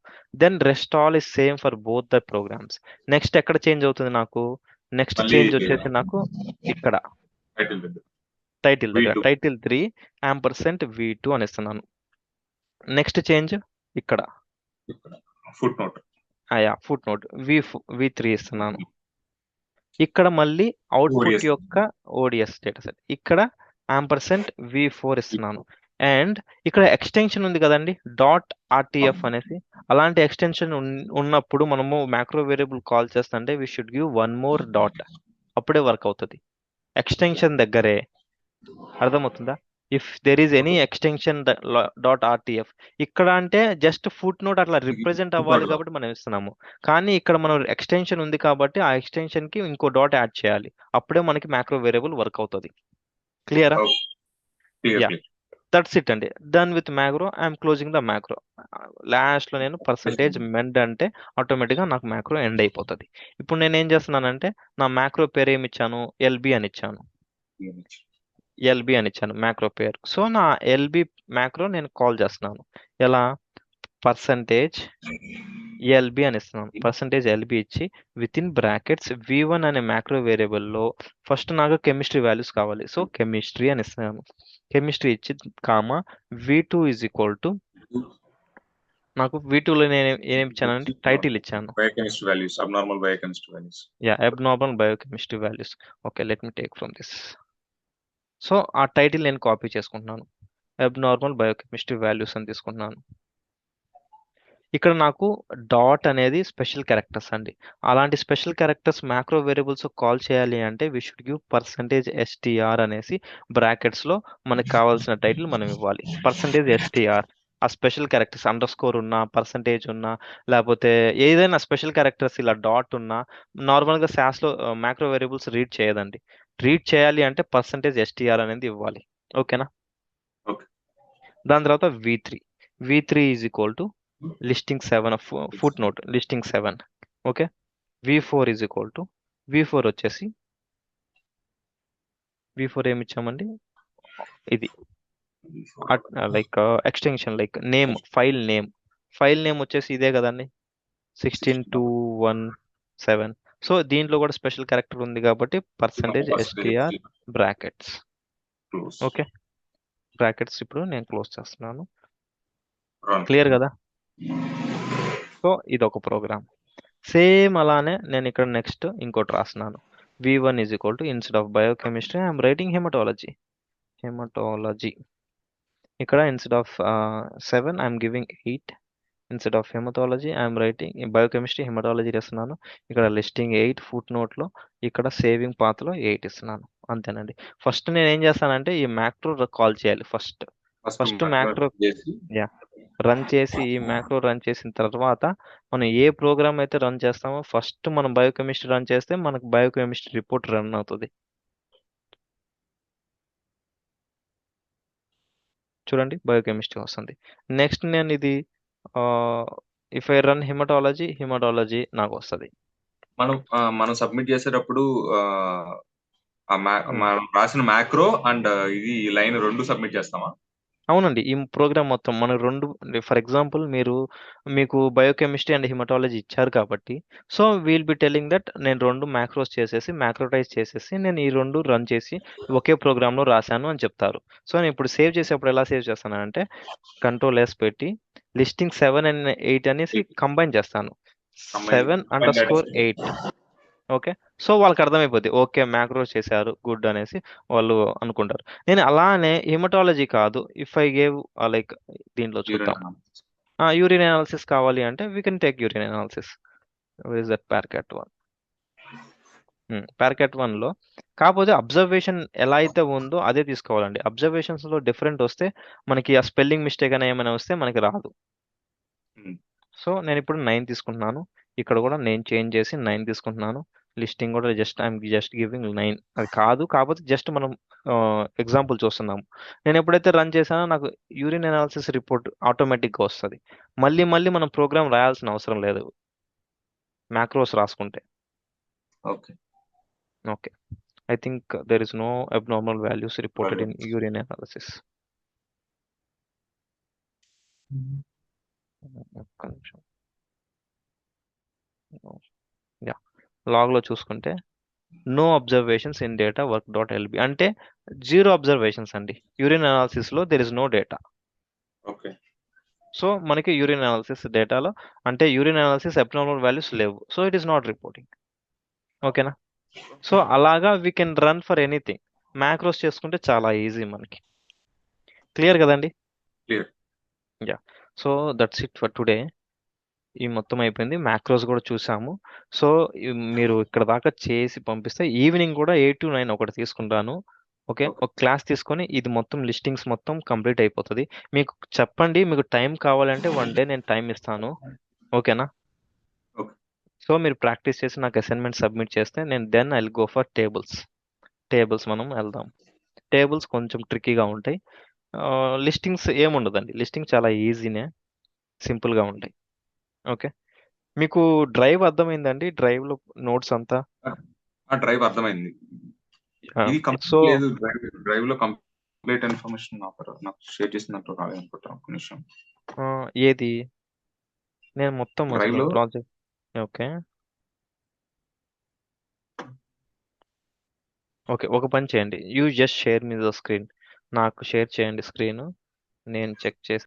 Then rest all is same for both the programs. Next ఎక్కడ చేంజ్ అవుతుంది నాకు? నెక్స్ట్ చేంజ్ వచ్చేసి నాకు ఇక్కడ టైటిల్ దగ్గర టైటిల్ 3 యాంపర్సెంట్ v2 అని ఇస్తున్నాను. నెక్స్ట్ చేంజ్ ఇక్కడ foot note, foot note v3 ఇస్తున్నాను. ఇక్కడ మళ్ళీ అవుట్పుట్ యొక్క ఓడిఎస్ డేటా సెట్, ఇక్కడ యాంపర్సెంట్ v4 ఇస్తున్నాను. అండ్ ఇక్కడ ఎక్స్టెన్షన్ ఉంది కదండి, డాట్ ఆర్టీఎఫ్ అనేసి. అలాంటి ఎక్స్టెన్షన్ ఉన్నప్పుడు మనము మ్యాక్రో వేరియబుల్ కాల్ చేస్తుంటే we should give one more dot, అప్పుడే వర్క్ అవుతుంది. ఎక్స్టెన్షన్ దగ్గరే, అర్థమవుతుందా? If there is any extension dot RTF, ఇక్కడ అంటే జస్ట్ ఫుట్ నోట్ అట్లా రిప్రజెంట్ అవ్వాలి కాబట్టి మనం ఇస్తున్నాము. కానీ ఇక్కడ మనం ఎక్స్టెన్షన్ ఉంది కాబట్టి ఆ ఎక్స్టెన్షన్ కి ఇంకో డాట్ యాడ్ చేయాలి, అప్పుడే మనకి మ్యాక్రో వేరియబుల్ వర్క్ అవుతుంది. క్లియరా? యా, దట్స్ ఇట్ అండి. Done with macro. I'm closing the macro. Last లో నేను పర్సంటేజ్ మెండ్ అంటే ఆటోమేటిక్గా నాకు మ్యాక్రో ఎండ్ అయిపోతుంది. ఇప్పుడు నేను ఏం చేస్తున్నానంటే నా మ్యాక్రో పేరు ఏమి ఇచ్చాను? ఎల్బి అని ఇచ్చాను. ఎల్బి అని ఇచ్చాను మ్యాక్రో పేరు. సో నా ఎల్బి మ్యాక్రో నేను కాల్ చేస్తున్నాను. ఎలా? పర్సంటేజ్ ఎల్బి అని ఇస్తున్నాను. పర్సంటేజ్ ఎల్బి ఇచ్చి విత్ ఇన్ బ్రాకెట్స్ v1 అనే మ్యాక్రో వేరియబుల్లో ఫస్ట్ నాకు కెమిస్ట్రీ వాల్యూస్ కావాలి. సో కెమిస్ట్రీ అని ఇస్తున్నాను. కెమిస్ట్రీ ఇచ్చి comma v2 is equal to, నాకు v2లో నేను ఏం ఇచ్చానంటే టైటిల్ ఇచ్చాను. Biochemistry values, abnormal biochemistry values. Yeah, abnormal biochemistry values. Okay, let me take from this. So ఆ టైటిల్ నేను కాపీ చేసుకుంటున్నాను, అబ్నార్మల్ బయోకెమిస్ట్రీ వాల్యూస్ అని తీసుకుంటున్నాను. ఇక్కడ నాకు డాట్ అనేది స్పెషల్ క్యారెక్టర్స్ అండి. అలాంటి special characters macro variables call చేయాలి అంటే we should give percentage STR అనేసి బ్రాకెట్స్లో మనకు కావాల్సిన టైటిల్ మనం ఇవ్వాలి. పర్సంటేజ్ ఎస్టీఆర్, ఆ స్పెషల్ క్యారెక్టర్స్ అండర్ స్కోర్ ఉన్నా, పర్సంటేజ్ ఉన్నా, లేకపోతే ఏదైనా స్పెషల్ క్యారెక్టర్స్ ఇలా డాట్ ఉన్నా, నార్మల్గా శాస్లో మ్యాక్రో వేరియబుల్స్ రీడ్ చేయదండి. రీడ్ చేయాలి అంటే పర్సంటేజ్ ఎస్టీఆర్ అనేది ఇవ్వాలి. ఓకేనా? దాని తర్వాత v3 is equal to listing 7 foot note listing 7. Okay, v4 is equal to, v4 వచ్చేసి v4 ఏమి ఇచ్చామండి? ఇది like extension, like name, file name వచ్చేసి ఇదే కదండి, 16217. సో దీంట్లో కూడా స్పెషల్ క్యారెక్టర్ ఉంది కాబట్టి percentage STR brackets. Okay, brackets ఇప్పుడు నేను క్లోజ్ చేస్తున్నాను. క్లియర్ కదా? సో ఇది ఒక ప్రోగ్రామ్. సేమ్ అలానే నేను ఇక్కడ నెక్స్ట్ ఇంకోటి రాస్తున్నాను. v1 is equal to instead of biochemistry I'm writing haematology. ఇక్కడ instead of 7 I'm giving 8. Instead of haematology I'm writing biochemistry haematology రాస్తున్నాను. ఇక్కడ లిస్టింగ్ 8 ఫుట్ నోట్లో, ఇక్కడ సేవింగ్ పాత్లో 8 ఇస్తున్నాను. అంతేనండి. ఫస్ట్ నేనేం చేస్తానంటే ఈ మ్యాక్రో కాల్ చేయాలి first. First first macro macro చేసి యాహ్! రన్ చేసి ఈ మ్యాక్రో రన్ చేసిన తర్వాత మనం ఏ ప్రోగ్రామ్ అయితే రన్ చేస్తామో ఫస్ట్ మనం బయోకెమిస్ట్రీ రన్ చేస్తే మనకు బయోకెమిస్ట్రీ రిపోర్ట్ రన్ అవుతది. చూడండి బయోకెమిస్ట్రీ వస్తుంది. నెక్స్ట్ నేను ఇది ఇఫ్ ఐ రన్ హిమటాలజీ నాకొస్తది. మనం సబ్మిట్ చేసేటప్పుడు ఆ, హ్మ్. మనం రాసిన మ్యాక్రో అండ్ ఇది లైన్ రెండు సబ్మిట్ చేస్తామా? అవునండి. ఈ ప్రోగ్రామ్ మొత్తం మనం 2 ఫర్ ఎగ్జాంపుల్ మీకు బయోకెమిస్ట్రీ అండ్ హిమటాలజీ ఇచ్చారు కాబట్టి, so will be telling that నేను 2 మ్యాక్రోస్ చేసేసి, మ్యాక్రోటైజ్ చేసేసి నేను ఈ 2 రన్ చేసి ఒకే ప్రోగ్రామ్‌లో రాశాను అని చెప్తారు. సో నేను ఇప్పుడు సేవ్ చేసేప్పుడు ఎలా సేవ్ చేస్తానంటే కంట్రోల్ ఎస్ పెట్టి లిస్టింగ్ 7 అండ్ 8 అనేసి కంబైన్ చేస్తాను. Combine 7_8 okay. సో వాళ్ళకర్థమైపోద్ది. ఓకే. మ్యాక్రోస్ చేశారు. గుడ్ అనేసి వాళ్ళు అనుకుంటారు. నేను అలానే హెమటాలజీ కాదు. ఇఫ్ ఐ గేవ్ లైక్ దీంట్లో చూద్దాం. యూరిన్ యూరిన్ అనాలిసిస్ కావాలి అంటే we can take urine analysis. Where is that PARCAT 1? PARCAT 1లో కాకపోతే అబ్జర్వేషన్ ఎలా అయితే ఉందో అదే తీసుకోవాలండి. అబ్జర్వేషన్స్‌లో డిఫరెంట్ వస్తే మనకి ఆ స్పెల్లింగ్ మిస్టేక్ అని ఏమైనా వస్తే మనకి రాదు. సో నేనిప్పుడు 9 తీసుకుంటున్నాను. ఇక్కడ కూడా నేను చేంజ్ చేసి 9 తీసుకుంటున్నాను. లిస్టింగ్ కూడా ఐయామ్ జస్ట్ గివింగ్ 9 అది కాదు. కాకపోతే జస్ట్ మనం ఎగ్జాంపుల్ చూస్తున్నాము. నేను ఎప్పుడైతే రన్ చేశానో నాకు యూరిన్ అనాలిసిస్ రిపోర్ట్ ఆటోమేటిక్‌గా వస్తది. మళ్ళీ మళ్ళీ మనం ప్రోగ్రామ్ రాయాల్సిన అవసరం లేదు. మాక్రోస్ రాసుకుంటే. Okay. Okay. I think there is no abnormal values reported in urine analysis. ఒక్క నిమిషం. యాహ్! లాగ్‌లో చూసుకుంటే no observations in data work dot LB అంటే 0 అబ్జర్వేషన్స్ అండి. యూరిన్ అనాలిసిస్‌లో there is no data. Okay. So మనకి యూరిన్ అనాలిసిస్ డేటాలో అంటే యూరిన్ అనాలిసిస్ అబ్నార్మల్ వాల్యూస్ లేవు. So it is not reporting. ఓకేనా? సో అలాగా we can run for anything. Macros చేసుకుంటే చాలా ఈజీ మనకి. క్లియర్ కదండి? Clear. Yeah! So that's it for today. ఈ మొత్తం అయిపోయింది. మాక్రోస్ కూడా చూసాము. సో మీరు ఇక్కడ దాకా చేసి పంపిస్తే ఈవినింగ్ కూడా 8-9 ఒకటి తీసుకుంటాను. ఓకే. ఓకే. ఒక క్లాస్ తీసుకొని ఇది మొత్తం లిస్టింగ్స్ మొత్తం కంప్లీట్ అయిపోతది. మీకు చెప్పండి మీకు టైం కావాలంటే 1 డే నేను టైం ఇస్తాను. ఓకేనా? ఓకే. సో మీరు ప్రాక్టీస్ చేసి నాకు అసైన్‌మెంట్ సబ్మిట్ చేస్తే నేను I will go for tables. Tables మనం వెళ్దాం. టేబుల్స్ కొంచెం ట్రిక్కీగా ఉంటాయి. లిస్టింగ్స్ ఏముండదండి. లిస్టింగ్ చాలా ఈజీనే. సింపుల్‌గా ఉంటాయి. ఓకే. మీకు డ్రైవ్ అర్థమైందండి? డ్రైవ్‌లో నోట్స్ అంతా? ఆ డ్రైవ్ అర్థమైంది. ఆ! ఇది సో కంప్లీట్ లేదు. డ్రైవ్ లో కంప్లీట్ ఇన్ఫర్మేషన్ నాకు షేర్ చేసినట్టు రాలేదనుకుంటా. ఒక నిమిషం. ఏది? నేను మొత్తం డ్రైవ్ అసలు లో ప్రాజెక్ట్ ఓకే. ఓకే. ఒక పని చేయండి. You just share me the screen. నాకు షేర్ చేయండి స్క్రీను. నేను చెక్ చేసి